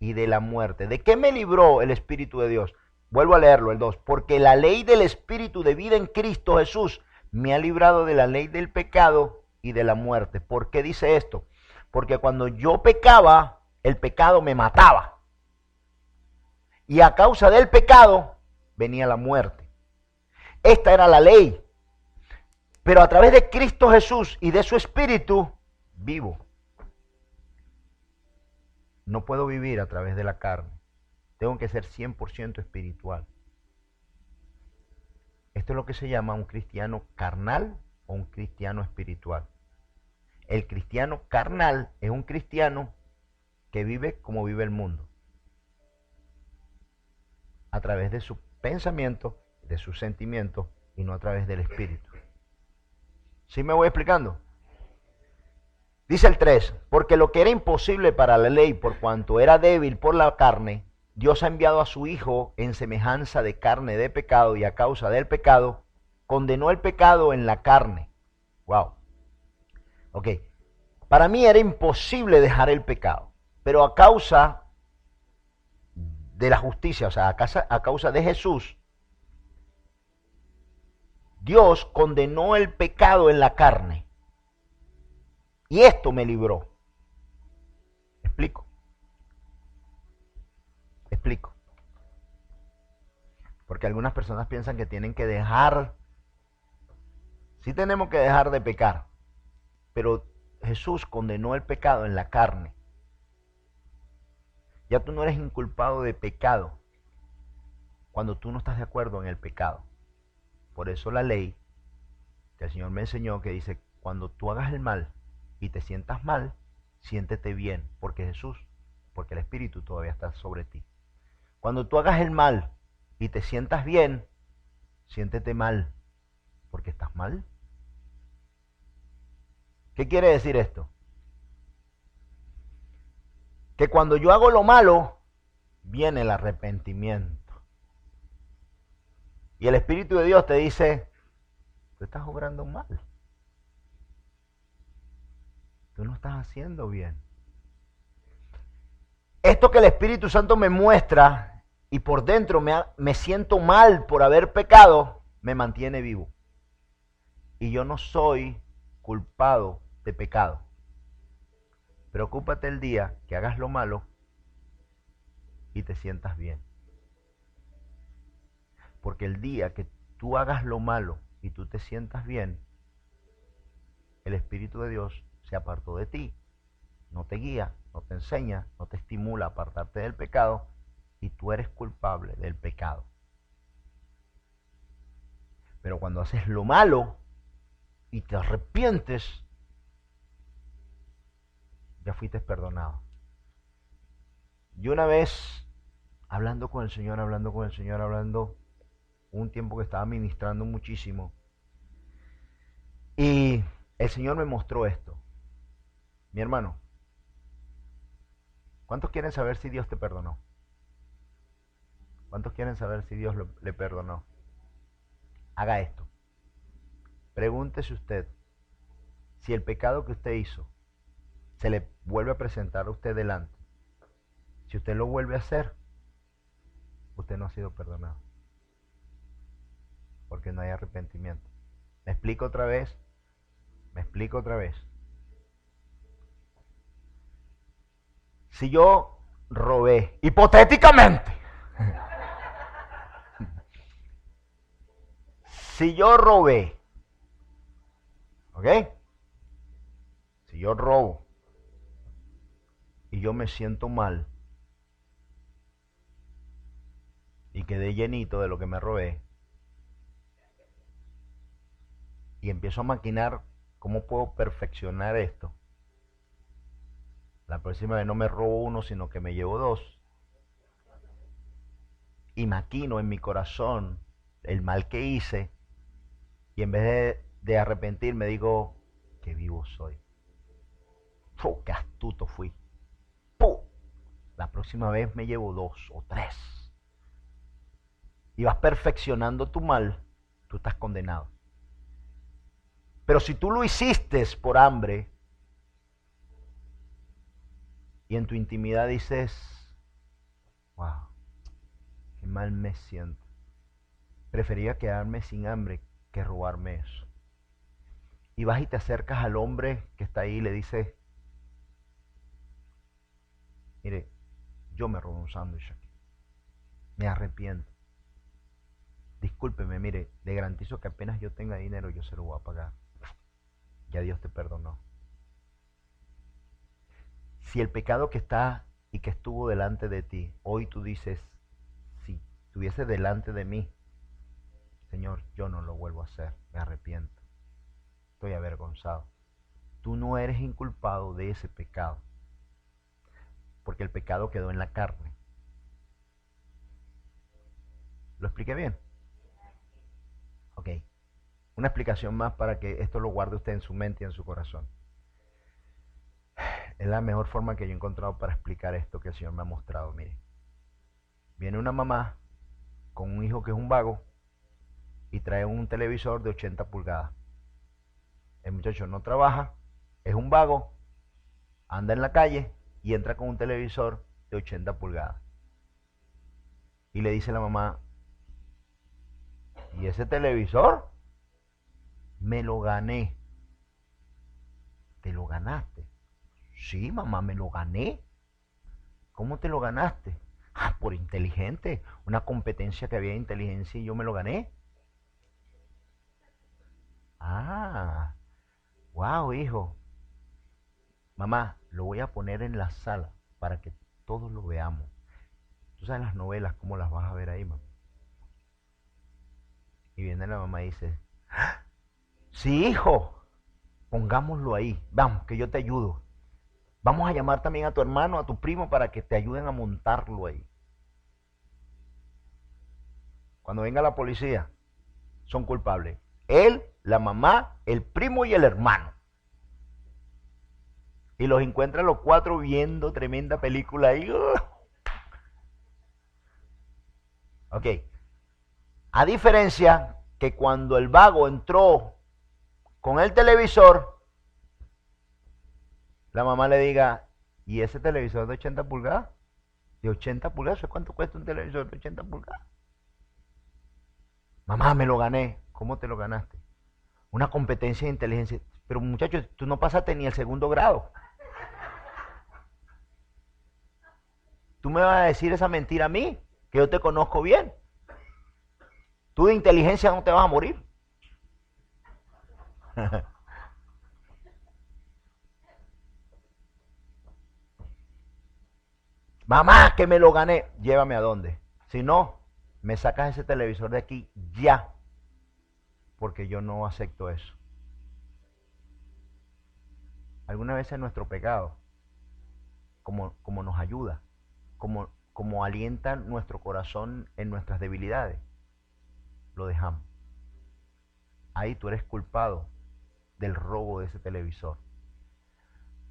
y de la muerte. ¿De qué me libró el Espíritu de Dios? Vuelvo a leerlo, el 2. Porque la ley del Espíritu de vida en Cristo Jesús me ha librado de la ley del pecado y de la muerte. ¿Por qué dice esto? Porque cuando yo pecaba, el pecado me mataba. Y a causa del pecado venía la muerte. Esta era la ley. Pero a través de Cristo Jesús y de su Espíritu, vivo. No puedo vivir a través de la carne. Tengo que ser 100% espiritual. Esto es lo que se llama un cristiano carnal o un cristiano espiritual. El cristiano carnal es un cristiano que vive como vive el mundo. a través de su pensamiento, de sus sentimientos y no a través del espíritu. ¿Sí me voy explicando? Dice el 3, porque lo que era imposible para la ley por cuanto era débil por la carne, Dios ha enviado a su Hijo en semejanza de carne de pecado y a causa del pecado, condenó el pecado en la carne. Wow. Ok. Para mí era imposible dejar el pecado, pero a causa de la justicia, o sea, a causa de Jesús, Dios condenó el pecado en la carne. Y esto me libró. ¿Me explico? ¿Me explico? Porque algunas personas piensan que tienen que dejar, sí tenemos que dejar de pecar, pero Jesús condenó el pecado en la carne. Ya tú no eres inculpado de pecado cuando tú no estás de acuerdo en el pecado. Por eso la ley que el Señor me enseñó que dice, cuando tú hagas el mal y te sientas mal, siéntete bien, porque el Espíritu todavía está sobre ti. Cuando tú hagas el mal y te sientas bien, siéntete mal, porque estás mal. ¿Qué quiere decir esto? Que cuando yo hago lo malo, viene el arrepentimiento. Y el Espíritu de Dios te dice, tú estás obrando mal. Tú no estás haciendo bien. Esto que el Espíritu Santo me muestra y por dentro me siento mal por haber pecado, me mantiene vivo. Y yo no soy culpado de pecado. Preocúpate el día que hagas lo malo y te sientas bien. Porque el día que tú hagas lo malo y tú te sientas bien, el Espíritu de Dios se apartó de ti. No te guía, no te enseña, no te estimula a apartarte del pecado y tú eres culpable del pecado. Pero cuando haces lo malo y te arrepientes, ya fuiste perdonado. Yo una vez, hablando un tiempo que estaba ministrando muchísimo, y el Señor me mostró esto. Mi hermano, ¿cuántos quieren saber si Dios te perdonó? ¿Cuántos quieren saber si Dios le perdonó? Haga esto. Pregúntese usted si el pecado que usted hizo se le vuelve a presentar a usted delante. Si usted lo vuelve a hacer, usted no ha sido perdonado. Porque no hay arrepentimiento. ¿Me explico otra vez? ¿Me explico otra vez? Si yo robé, hipotéticamente, si yo robé, ¿ok? Si yo robo y yo me siento mal y quedé llenito de lo que me robé y empiezo a maquinar cómo puedo perfeccionar esto, la próxima vez no me robo uno, sino que me llevo dos. Y maquino en mi corazón el mal que hice. Y en vez de arrepentirme, digo, qué vivo soy. ¡Puh, qué astuto fui! ¡Puh! La próxima vez me llevo dos o tres. Y vas perfeccionando tu mal, tú estás condenado. Pero si tú lo hiciste por hambre, y en tu intimidad dices, wow, qué mal me siento. Prefería quedarme sin hambre que robarme eso. Y vas y te acercas al hombre que está ahí y le dices, mire, yo me robé un sándwich aquí. Me arrepiento. Discúlpeme, mire, le garantizo que apenas yo tenga dinero yo se lo voy a pagar. Ya Dios te perdonó. Si el pecado que está y que estuvo delante de ti, hoy tú dices, si estuviese delante de mí, Señor, yo no lo vuelvo a hacer, me arrepiento, estoy avergonzado. Tú no eres inculpado de ese pecado, porque el pecado quedó en la carne. expliqué bien? Ok. Una explicación más para que esto lo guarde usted en su mente y en su corazón. Es la mejor forma que yo he encontrado para explicar esto que el Señor me ha mostrado. Mire, viene una mamá con un hijo que es un vago y trae un televisor de 80 pulgadas. El muchacho no trabaja, es un vago, anda en la calle y entra con un televisor de 80 pulgadas. Y le dice a la mamá, ¿y ese televisor? Me lo gané. ¿Te lo ganaste? Sí, mamá, me lo gané. ¿Cómo te lo ganaste? Ah, por inteligente. Una competencia que había de inteligencia y yo me lo gané. Ah, wow, hijo. Mamá, lo voy a poner en la sala para que todos lo veamos. Tú sabes las novelas, cómo las vas a ver ahí, mamá. Y viene la mamá y dice, sí, hijo, pongámoslo ahí. Vamos, que yo te ayudo. Vamos a llamar también a tu hermano, a tu primo, para que te ayuden a montarlo ahí. Cuando venga la policía, son culpables. Él, la mamá, el primo y el hermano. Y los encuentran los cuatro viendo tremenda película ahí. Ok. A diferencia que cuando el vago entró con el televisor, la mamá le diga, ¿y ese televisor de 80 pulgadas? ¿De 80 pulgadas? ¿Cuánto cuesta un televisor de 80 pulgadas? Mamá, me lo gané. ¿Cómo te lo ganaste? Una competencia de inteligencia. Pero muchachos, tú no pasaste ni el segundo grado. Tú me vas a decir esa mentira a mí, que yo te conozco bien. Tú de inteligencia no te vas a morir. Mamá, que me lo gané. Llévame a dónde. Si no, me sacas ese televisor de aquí ya. Porque yo no acepto eso. Algunas veces nuestro pecado, como nos ayuda, como alienta nuestro corazón en nuestras debilidades, lo dejamos. Ahí tú eres culpado del robo de ese televisor.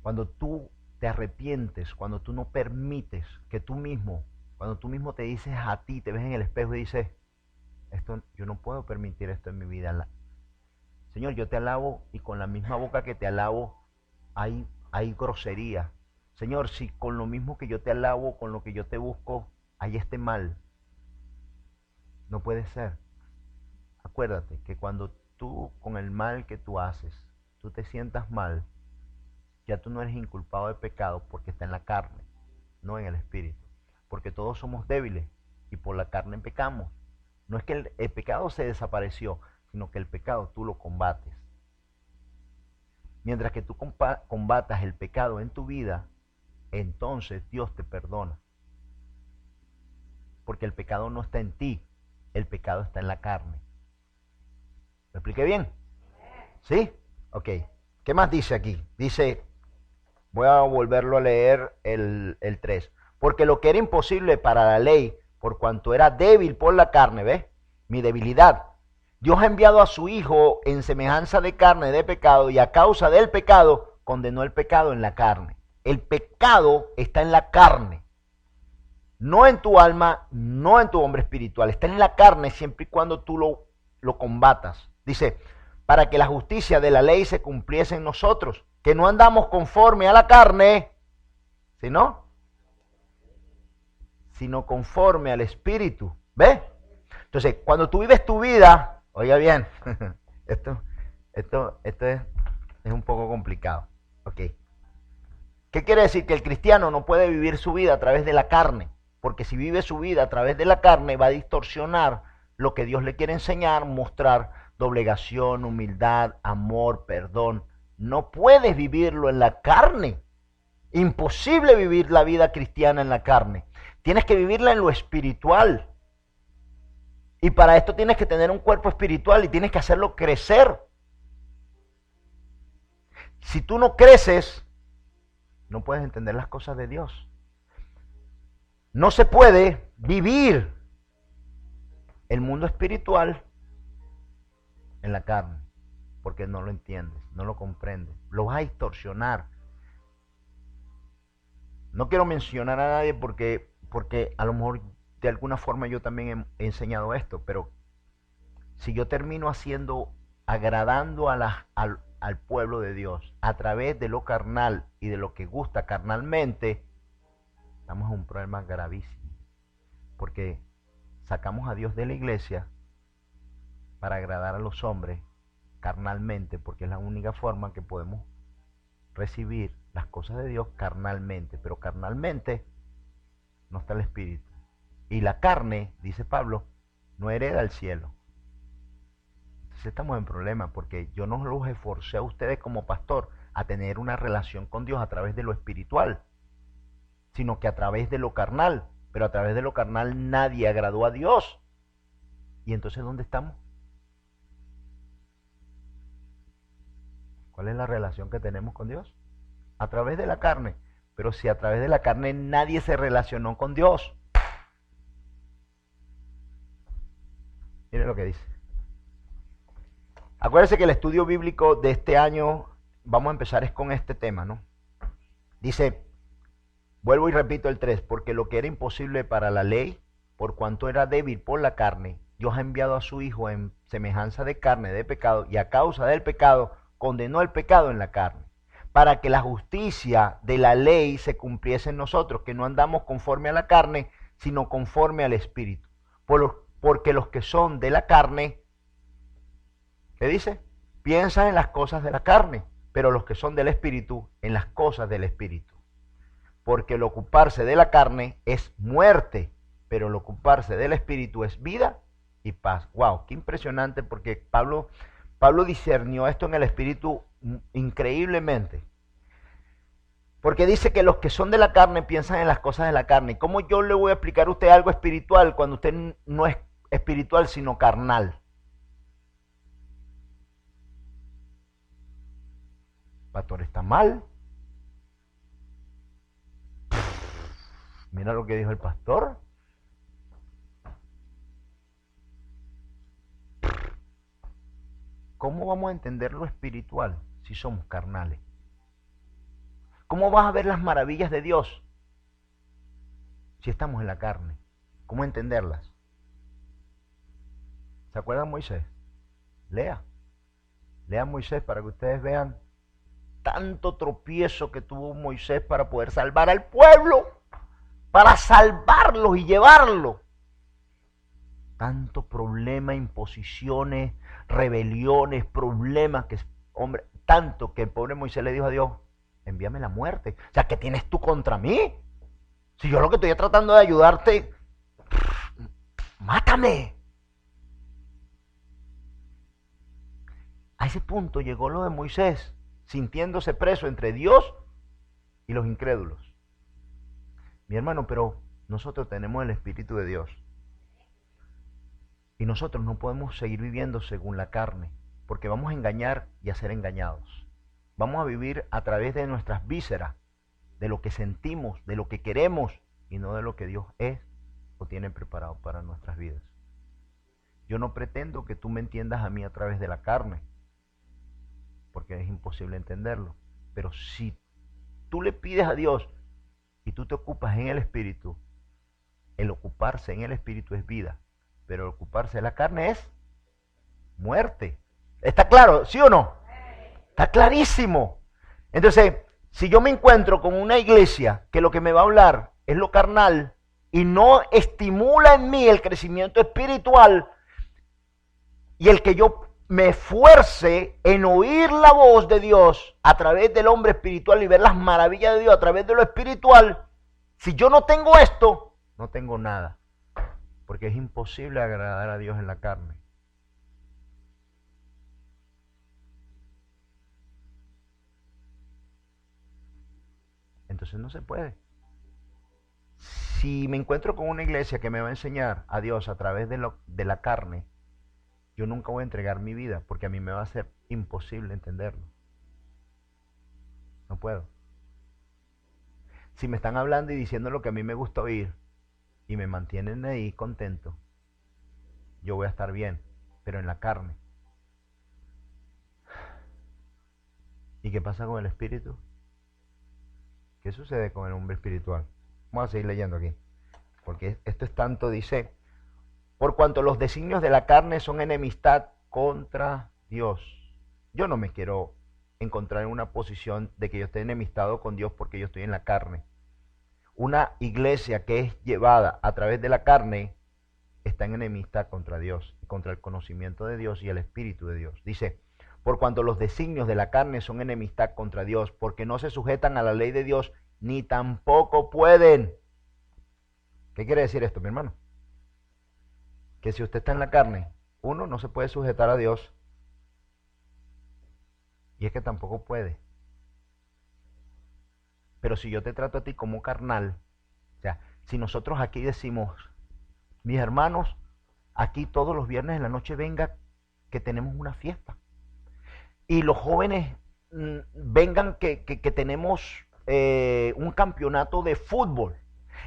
Cuando tú te arrepientes, cuando tú no permites que tú mismo, cuando tú mismo te dices a ti, te ves en el espejo y dices, esto, yo no puedo permitir esto en mi vida. Señor, yo te alabo y con la misma boca que te alabo hay grosería. Señor, si con lo mismo que yo te alabo, con lo que yo te busco, hay este mal, no puede ser. Acuérdate que cuando tú, con el mal que tú haces, tú te sientas mal, ya tú no eres inculpado de pecado porque está en la carne, no en el espíritu. Porque todos somos débiles y por la carne pecamos. No es que el pecado se desapareció, sino que el pecado tú lo combates. Mientras que tú combatas el pecado en tu vida, entonces Dios te perdona. Porque el pecado no está en ti, el pecado está en la carne. ¿Me expliqué bien? ¿Sí? Ok. ¿Qué más dice aquí? Dice, voy a volverlo a leer el 3. Porque lo que era imposible para la ley, por cuanto era débil por la carne, ¿ves? Mi debilidad. Dios ha enviado a su Hijo en semejanza de carne de pecado y a causa del pecado condenó el pecado en la carne. El pecado está en la carne. No en tu alma, no en tu hombre espiritual. Está en la carne siempre y cuando tú lo combatas. Dice, para que la justicia de la ley se cumpliese en nosotros, que no andamos conforme a la carne, sino conforme al Espíritu. ¿Ves? Entonces, cuando tú vives tu vida, oiga bien, esto es un poco complicado. Ok. ¿Qué quiere decir? Que el cristiano no puede vivir su vida a través de la carne, porque si vive su vida a través de la carne va a distorsionar lo que Dios le quiere enseñar, mostrar doblegación, humildad, amor, perdón. No puedes vivirlo en la carne. Imposible vivir la vida cristiana en la carne. Tienes que vivirla en lo espiritual. Y para esto tienes que tener un cuerpo espiritual y tienes que hacerlo crecer. Si tú no creces, no puedes entender las cosas de Dios. No se puede vivir el mundo espiritual en la carne, porque no lo entiendes, no lo comprendes, lo vas a distorsionar. No quiero mencionar a nadie porque a lo mejor de alguna forma yo también he enseñado esto, pero si yo termino agradando al pueblo de Dios a través de lo carnal y de lo que gusta carnalmente, estamos en un problema gravísimo, porque sacamos a Dios de la iglesia para agradar a los hombres carnalmente, porque es la única forma que podemos recibir las cosas de Dios carnalmente, pero carnalmente no está el espíritu. Y la carne, dice Pablo, no hereda el cielo. Entonces estamos en problema, porque yo no los esforcé a ustedes como pastor a tener una relación con Dios a través de lo espiritual, sino que a través de lo carnal. Pero a través de lo carnal nadie agradó a Dios. ¿Y entonces dónde estamos? ¿Cuál es la relación que tenemos con Dios? A través de la carne. Pero si a través de la carne nadie se relacionó con Dios. Mire lo que dice. Acuérdense que el estudio bíblico de este año, vamos a empezar es con este tema, ¿no? Dice, vuelvo y repito el 3, porque lo que era imposible para la ley, por cuanto era débil por la carne, Dios ha enviado a su Hijo en semejanza de carne de pecado, y a causa del pecado condenó el pecado en la carne, para que la justicia de la ley se cumpliese en nosotros, que no andamos conforme a la carne, sino conforme al Espíritu. Porque los que son de la carne, ¿qué dice? Piensan en las cosas de la carne, pero los que son del Espíritu, en las cosas del Espíritu. Porque el ocuparse de la carne es muerte, pero el ocuparse del Espíritu es vida y paz. Wow, qué impresionante, porque Pablo discernió esto en el Espíritu increíblemente. Porque dice que los que son de la carne piensan en las cosas de la carne. ¿Cómo yo le voy a explicar a usted algo espiritual cuando usted no es espiritual sino carnal? Pastor, está mal. Mira lo que dijo el pastor. ¿Cómo vamos a entender lo espiritual si somos carnales? ¿Cómo vas a ver las maravillas de Dios si estamos en la carne? ¿Cómo entenderlas? ¿Se acuerdan de Moisés? Lea Moisés para que ustedes vean tanto tropiezo que tuvo Moisés para poder salvar al pueblo, para salvarlos y llevarlos. Tanto problema, imposiciones, rebeliones, problemas, que, hombre, tanto que el pobre Moisés le dijo a Dios, envíame la muerte. O sea, ¿qué tienes tú contra mí? Si yo lo que estoy tratando de ayudarte, mátame. A ese punto llegó lo de Moisés, sintiéndose preso entre Dios y los incrédulos. Mi hermano, pero nosotros tenemos el Espíritu de Dios. Y nosotros no podemos seguir viviendo según la carne, porque vamos a engañar y a ser engañados. Vamos a vivir a través de nuestras vísceras, de lo que sentimos, de lo que queremos, y no de lo que Dios es o tiene preparado para nuestras vidas. Yo no pretendo que tú me entiendas a mí a través de la carne, porque es imposible entenderlo. Pero si tú le pides a Dios y tú te ocupas en el Espíritu, el ocuparse en el Espíritu es vida, pero el ocuparse de la carne es muerte. ¿Está claro? ¿Sí o no? Está clarísimo. Entonces, si yo me encuentro con una iglesia que lo que me va a hablar es lo carnal y no estimula en mí el crecimiento espiritual, y el que yo me esfuerce en oír la voz de Dios a través del hombre espiritual y ver las maravillas de Dios a través de lo espiritual, si yo no tengo esto, no tengo nada. Porque es imposible agradar a Dios en la carne. Entonces no se puede. Si me encuentro con una iglesia que me va a enseñar a Dios a través de la carne, yo nunca voy a entregar mi vida, porque a mí me va a ser imposible entenderlo. No puedo. Si me están hablando y diciendo lo que a mí me gusta oír y me mantienen ahí contento, yo voy a estar bien, pero en la carne. ¿Y qué pasa con el espíritu? ¿Qué sucede con el hombre espiritual? Vamos a seguir leyendo aquí, porque esto es tanto, dice, por cuanto los designios de la carne son enemistad contra Dios. Yo no me quiero encontrar en una posición de que yo esté enemistado con Dios porque yo estoy en la carne. Una iglesia que es llevada a través de la carne está en enemistad contra Dios, contra el conocimiento de Dios y el Espíritu de Dios. Dice, por cuanto los designios de la carne son enemistad contra Dios, porque no se sujetan a la ley de Dios, ni tampoco pueden. ¿Qué quiere decir esto, mi hermano? Que si usted está en la carne, uno, no se puede sujetar a Dios, y es que tampoco puede. Pero si yo te trato a ti como carnal, o sea, si nosotros aquí decimos, mis hermanos, aquí todos los viernes en la noche venga que tenemos una fiesta. Y los jóvenes vengan que tenemos un campeonato de fútbol.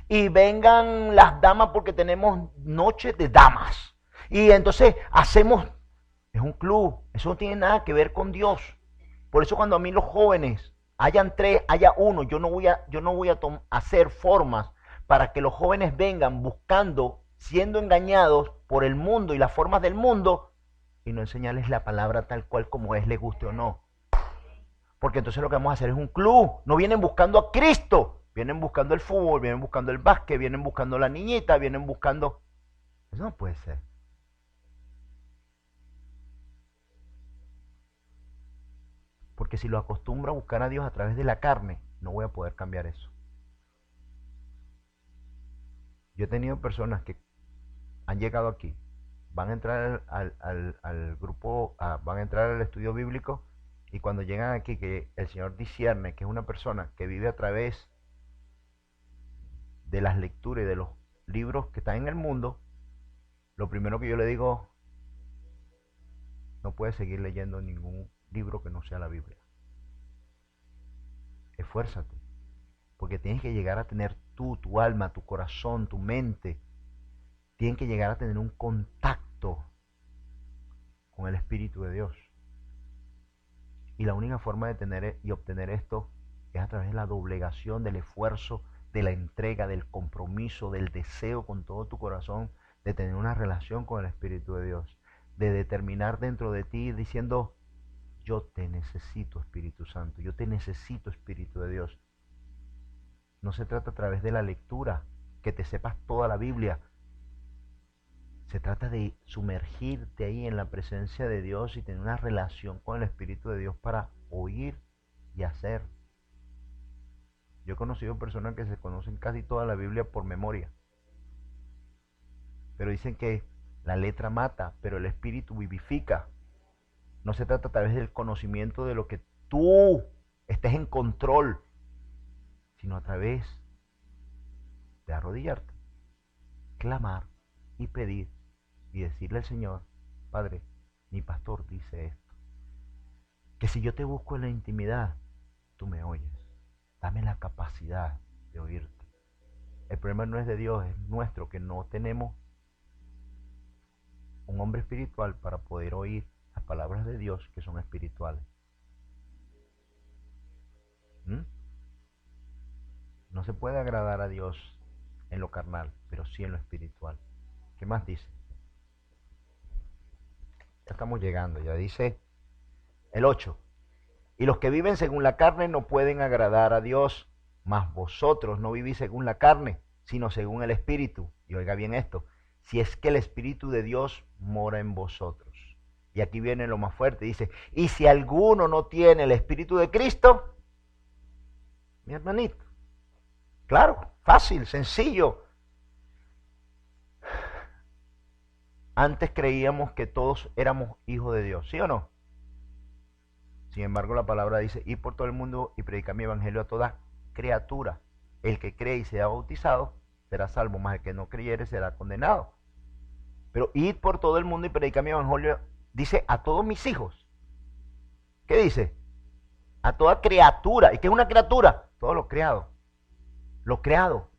Y vengan las damas porque tenemos noche de damas. Y entonces hacemos, es un club, eso no tiene nada que ver con Dios. Por eso cuando a mí los jóvenes, hayan 3, haya 1, yo no voy a hacer formas para que los jóvenes vengan buscando, siendo engañados por el mundo y las formas del mundo, y no enseñarles la palabra tal cual como es, les guste o no. Porque entonces lo que vamos a hacer es un club. No vienen buscando a Cristo, vienen buscando el fútbol, vienen buscando el básquet, vienen buscando la niñita, vienen buscando... Eso no puede ser. Porque si lo acostumbro a buscar a Dios a través de la carne, no voy a poder cambiar eso. Yo he tenido personas que han llegado aquí, van a entrar al grupo, van a entrar al estudio bíblico, y cuando llegan aquí, que el Señor discierne que es una persona que vive a través de las lecturas y de los libros que están en el mundo, lo primero que yo le digo, no puedes seguir leyendo ningún libro que no sea la Biblia. Esfuérzate, porque tienes que llegar a tener tú, tu alma, tu corazón, tu mente, tienen que llegar a tener un contacto con el Espíritu de Dios. Y la única forma de tener y obtener esto es a través de la doblegación, del esfuerzo, de la entrega, del compromiso, del deseo con todo tu corazón de tener una relación con el Espíritu de Dios, de determinar dentro de ti diciendo, yo te necesito, Espíritu Santo, yo te necesito, Espíritu de Dios. No se trata a través de la lectura, que te sepas toda la Biblia. Se trata de sumergirte ahí en la presencia de Dios y tener una relación con el Espíritu de Dios para oír y hacer. Yo he conocido personas que se conocen casi toda la Biblia por memoria, pero dicen que la letra mata, pero el Espíritu vivifica. No se trata a través del conocimiento de lo que tú estés en control, sino a través de arrodillarte, clamar y pedir y decirle al Señor, Padre, mi pastor dice esto, que si yo te busco en la intimidad, tú me oyes. Dame la capacidad de oírte. El problema no es de Dios, es nuestro, que no tenemos un hombre espiritual para poder oír las palabras de Dios que son espirituales. No se puede agradar a Dios en lo carnal, pero sí en lo espiritual. ¿Qué más dice? Ya estamos llegando, ya dice el 8. Y los que viven según la carne no pueden agradar a Dios, mas vosotros no vivís según la carne, sino según el Espíritu. Y oiga bien esto, si es que el Espíritu de Dios mora en vosotros. Y aquí viene lo más fuerte, dice, y si alguno no tiene el Espíritu de Cristo, mi hermanito, claro, fácil, sencillo. Antes creíamos que todos éramos hijos de Dios, ¿sí o no? Sin embargo, la palabra dice, id por todo el mundo y predicar mi evangelio a toda criatura. El que cree y sea bautizado será salvo, mas el que no creyere será condenado. Pero id por todo el mundo y predicar mi evangelio, dice, a todos mis hijos. ¿Qué dice? A toda criatura. ¿Y qué es una criatura? Todo lo creado. Lo creado.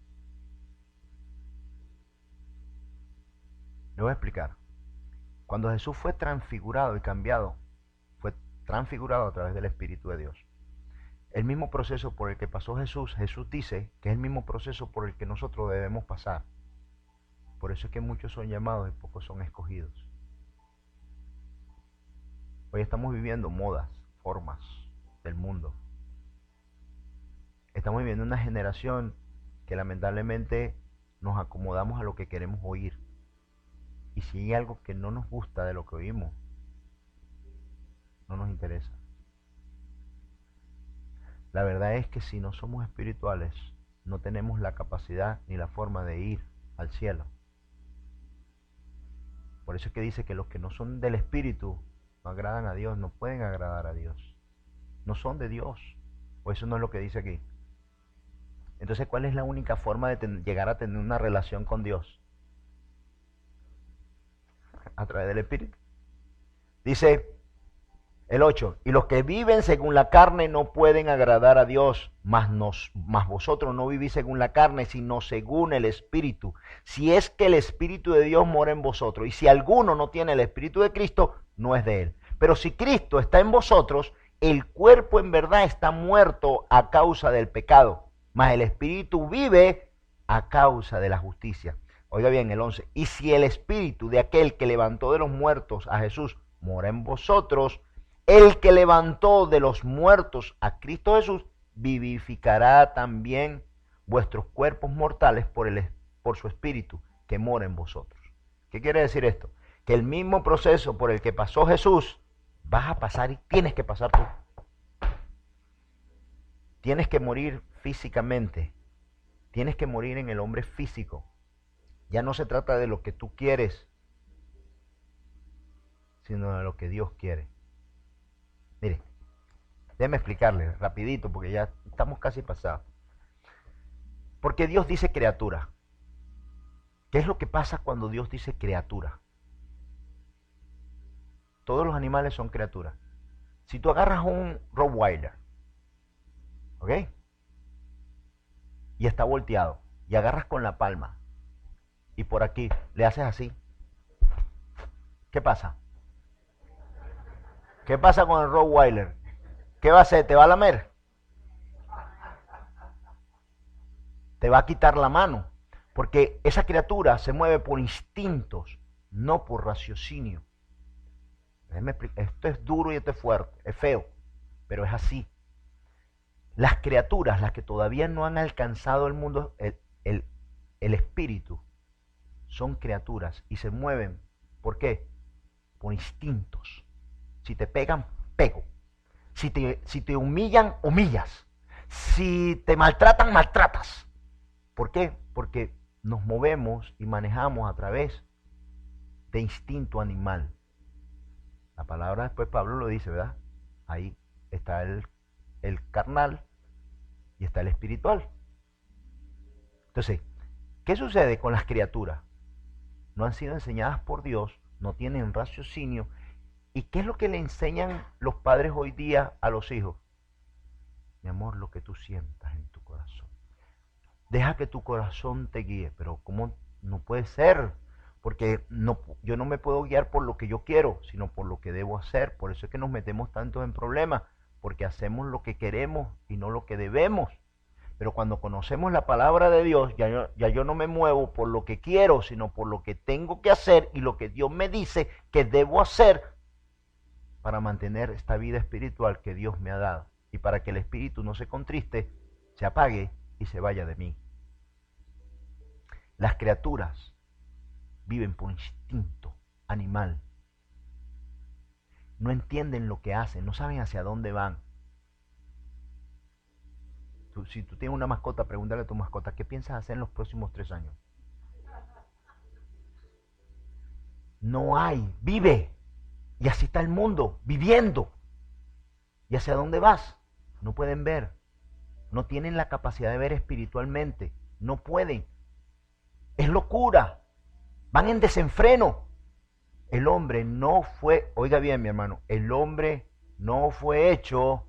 Le voy a explicar. Cuando Jesús fue transfigurado y cambiado, fue transfigurado a través del Espíritu de Dios. El mismo proceso por el que pasó Jesús, Jesús dice que es el mismo proceso por el que nosotros debemos pasar. Por eso es que muchos son llamados y pocos son escogidos. Hoy estamos viviendo modas, formas del mundo. Estamos viviendo una generación que lamentablemente nos acomodamos a lo que queremos oír. Y si hay algo que no nos gusta de lo que oímos, no nos interesa. La verdad es que si no somos espirituales, no tenemos la capacidad ni la forma de ir al cielo. Por eso es que dice que los que no son del Espíritu no agradan a Dios, no pueden agradar a Dios. No son de Dios. O eso no es lo que dice aquí. Entonces, ¿cuál es la única forma de llegar a tener una relación con Dios? A través del Espíritu. Dice el 8, y los que viven según la carne no pueden agradar a Dios, mas vosotros no vivís según la carne, sino según el Espíritu. Si es que el Espíritu de Dios mora en vosotros, y si alguno no tiene el Espíritu de Cristo, no es de él. Pero si Cristo está en vosotros, el cuerpo en verdad está muerto a causa del pecado, mas el Espíritu vive a causa de la justicia. Oiga bien, el 11, y si el Espíritu de aquel que levantó de los muertos a Jesús mora en vosotros, el que levantó de los muertos a Cristo Jesús vivificará también vuestros cuerpos mortales por su Espíritu que mora en vosotros. ¿Qué quiere decir esto? Que el mismo proceso por el que pasó Jesús, vas a pasar y tienes que pasar tú. Tienes que morir físicamente. Tienes que morir en el hombre físico. Ya no se trata de lo que tú quieres, sino de lo que Dios quiere. Mire, déjeme explicarle rapidito porque ya estamos casi pasados. Porque Dios dice criatura. ¿Qué es lo que pasa cuando Dios dice criatura? Todos los animales son criaturas. Si tú agarras un Rottweiler, ¿ok? Y está volteado, y agarras con la palma, y por aquí le haces así, ¿qué pasa? ¿Qué pasa con el Rottweiler? ¿Qué va a hacer? ¿Te va a lamer? Te va a quitar la mano. Porque esa criatura se mueve por instintos, no por raciocinio. Esto es duro y esto es fuerte, es feo, pero es así. Las criaturas, las que todavía no han alcanzado el mundo, el espíritu, son criaturas y se mueven. ¿Por qué? Por instintos. Si te pegan, pego. Si te humillan, humillas. Si te maltratan, maltratas. ¿Por qué? Porque nos movemos y manejamos a través de instinto animal. La palabra después Pablo lo dice, ¿verdad? Ahí está el carnal y está el espiritual. Entonces, ¿qué sucede con las criaturas? No han sido enseñadas por Dios, no tienen raciocinio. ¿Y qué es lo que le enseñan los padres hoy día a los hijos? Mi amor, lo que tú sientas en tu corazón. Deja que tu corazón te guíe, pero ¿cómo? No puede ser, porque yo no me puedo guiar por lo que yo quiero, sino por lo que debo hacer. Por eso es que nos metemos tanto en problemas, porque hacemos lo que queremos y no lo que debemos. Pero cuando conocemos la palabra de Dios, ya yo no me muevo por lo que quiero, sino por lo que tengo que hacer y lo que Dios me dice que debo hacer para mantener esta vida espiritual que Dios me ha dado y para que el espíritu no se contriste, se apague y se vaya de mí. Las criaturas viven por instinto animal. No entienden lo que hacen, no saben hacia dónde van. Si tú tienes una mascota, pregúntale a tu mascota, ¿qué piensas hacer en los próximos 3 años? No hay, vive. Y así está el mundo, viviendo. ¿Y hacia dónde vas? No pueden ver. No tienen la capacidad de ver espiritualmente. No pueden. Es locura. Van en desenfreno. El hombre no fue, oiga bien mi hermano, el hombre no fue hecho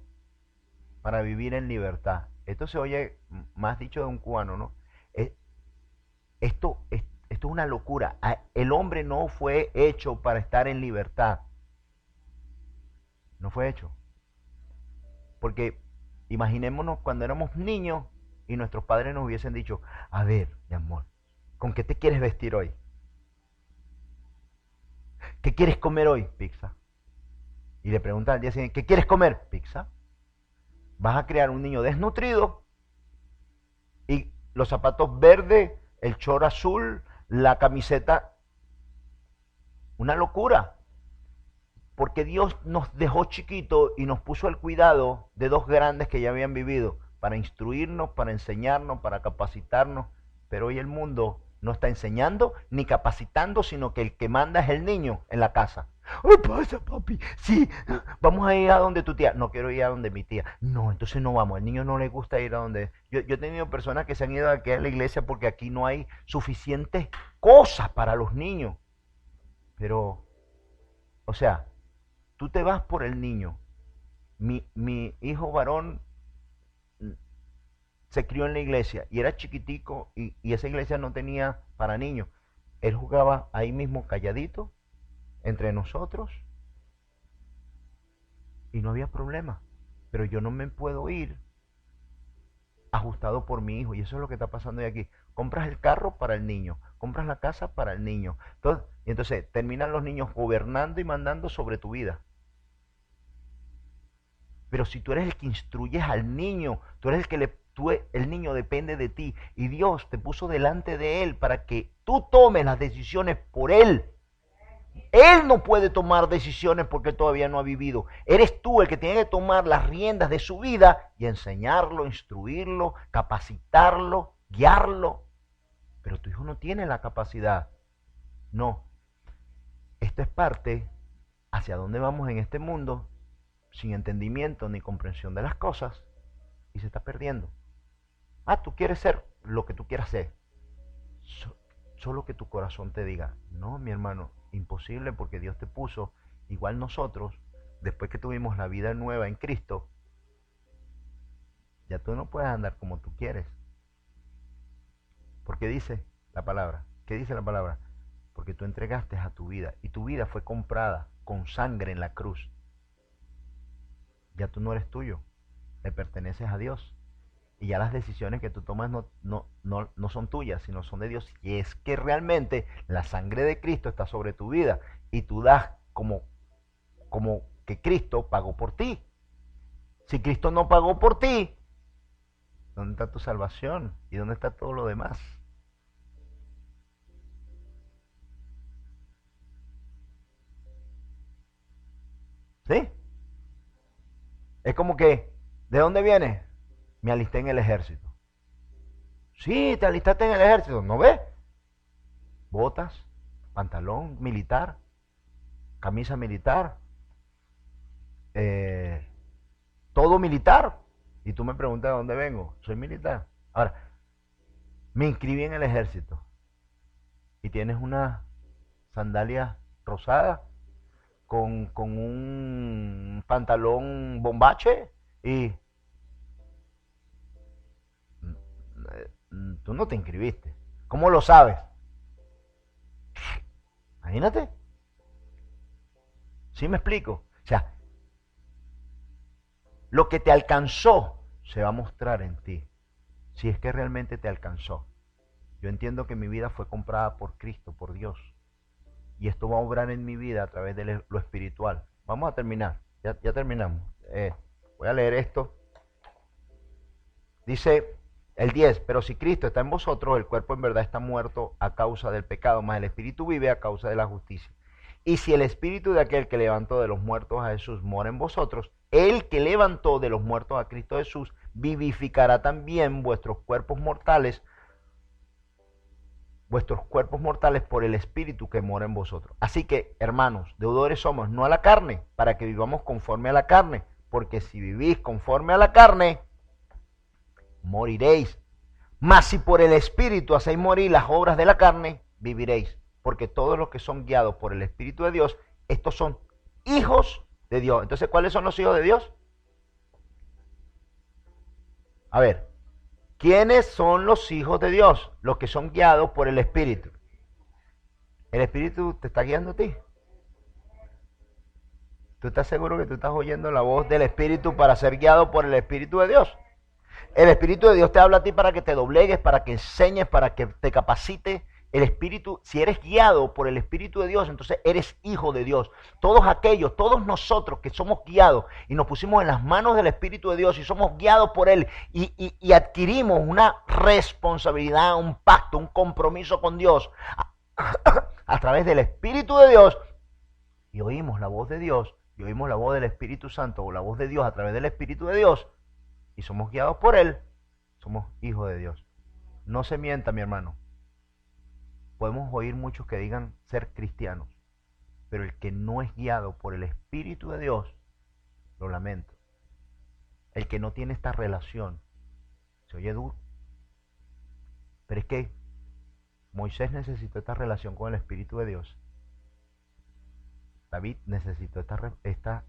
para vivir en libertad. Esto se oye más dicho de un cubano, ¿no? Esto Esto es una locura. El hombre no fue hecho para estar en libertad. No fue hecho. Porque imaginémonos cuando éramos niños y nuestros padres nos hubiesen dicho, a ver, mi amor, ¿con qué te quieres vestir hoy? ¿Qué quieres comer hoy? Pizza. Y le preguntan al día siguiente, ¿qué quieres comer? Pizza. Vas a crear un niño desnutrido y los zapatos verdes, el short azul, la camiseta. Una locura. Porque Dios nos dejó chiquitos y nos puso al cuidado de dos grandes que ya habían vivido, para instruirnos, para enseñarnos, para capacitarnos. Pero hoy el mundo no está enseñando ni capacitando, sino que el que manda es el niño en la casa. ¿Qué pasa, papi? Sí, vamos a ir a donde tu tía. No quiero ir a donde mi tía. No, entonces no vamos. Al niño no le gusta ir a donde... Yo he tenido personas que se han ido aquí a la iglesia porque aquí no hay suficientes cosas para los niños. Pero, o sea, tú te vas por el niño. Mi hijo varón se crió en la iglesia y era chiquitico y esa iglesia no tenía para niños. Él jugaba ahí mismo calladito entre nosotros y no había problema. Pero yo no me puedo ir ajustado por mi hijo y eso es lo que está pasando hoy aquí. Compras el carro para el niño, compras la casa para el niño. Entonces terminan los niños gobernando y mandando sobre tu vida. Pero si tú eres el que instruyes al niño, tú eres el que el niño depende de ti y Dios te puso delante de él para que tú tomes las decisiones por él. Él no puede tomar decisiones porque todavía no ha vivido. Eres tú el que tiene que tomar las riendas de su vida y enseñarlo, instruirlo, capacitarlo, guiarlo. Pero tu hijo no tiene la capacidad. No. Esto es parte hacia dónde vamos en este mundo sin entendimiento ni comprensión de las cosas y se está perdiendo. Tú quieres ser lo que tú quieras ser. Solo que tu corazón te diga, no, mi hermano, imposible porque Dios te puso, igual nosotros, después que tuvimos la vida nueva en Cristo, ya tú no puedes andar como tú quieres. Porque dice la palabra, ¿qué dice la palabra? Porque tú entregaste a tu vida y tu vida fue comprada con sangre en la cruz. Ya tú no eres tuyo, le perteneces a Dios. Y ya las decisiones que tú tomas no son tuyas, sino son de Dios. Y es que realmente la sangre de Cristo está sobre tu vida. Y tú das como que Cristo pagó por ti. Si Cristo no pagó por ti, ¿dónde está tu salvación? ¿Y dónde está todo lo demás? ¿Sí? Es como que, ¿de dónde vienes? Me alisté en el ejército. Sí, te alistaste en el ejército, ¿no ves? Botas, pantalón militar, camisa militar, todo militar. Y tú me preguntas de dónde vengo. Soy militar. Ahora, me inscribí en el ejército. Y tienes una sandalia rosada con un pantalón bombache y tú no te inscribiste. ¿Cómo lo sabes? Imagínate. ¿Sí me explico? O sea, lo que te alcanzó se va a mostrar en ti. Si es que realmente te alcanzó. Yo entiendo que mi vida fue comprada por Cristo, por Dios. Y esto va a obrar en mi vida a través de lo espiritual. Vamos a terminar. Ya terminamos. Voy a leer esto. Dice el 10, pero si Cristo está en vosotros, el cuerpo en verdad está muerto a causa del pecado, mas el espíritu vive a causa de la justicia. Y si el espíritu de aquel que levantó de los muertos a Jesús mora en vosotros, el que levantó de los muertos a Cristo Jesús vivificará también vuestros cuerpos mortales por el espíritu que mora en vosotros. Así que, hermanos, deudores somos, no a la carne, para que vivamos conforme a la carne, porque si vivís conforme a la carne, moriréis. Mas si por el espíritu hacéis morir las obras de la carne, viviréis. Porque todos los que son guiados por el espíritu de Dios, estos son hijos de Dios. Entonces, ¿cuáles son los hijos de Dios? A ver, ¿quiénes son los hijos de Dios? Los que son guiados por el espíritu. ¿El Espíritu te está guiando a ti? ¿Tú estás seguro que tú estás oyendo la voz del Espíritu para ser guiado por el Espíritu de Dios? El Espíritu de Dios te habla a ti para que te doblegues, para que enseñes, para que te capacites. El Espíritu, si eres guiado por el Espíritu de Dios, entonces eres hijo de Dios. Todos aquellos, todos nosotros que somos guiados y nos pusimos en las manos del Espíritu de Dios y somos guiados por Él y adquirimos una responsabilidad, un pacto, un compromiso con Dios a través del Espíritu de Dios y oímos la voz de Dios y oímos la voz del Espíritu Santo o la voz de Dios a través del Espíritu de Dios y somos guiados por Él, somos hijos de Dios. No se mienta, mi hermano. Podemos oír muchos que digan ser cristianos, pero el que no es guiado por el Espíritu de Dios, lo lamento. El que no tiene esta relación, se oye duro. Pero es que Moisés necesitó esta relación con el Espíritu de Dios. David necesitó esta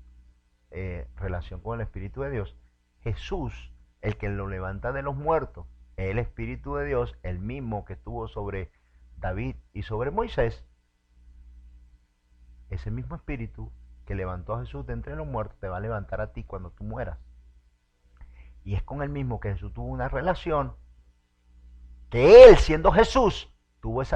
relación con el Espíritu de Dios. Jesús, el que lo levanta de los muertos, el Espíritu de Dios, el mismo que estuvo sobre David y sobre Moisés, ese mismo Espíritu que levantó a Jesús de entre los muertos te va a levantar a ti cuando tú mueras. Y es con el mismo que Jesús tuvo una relación, que Él, siendo Jesús, tuvo esa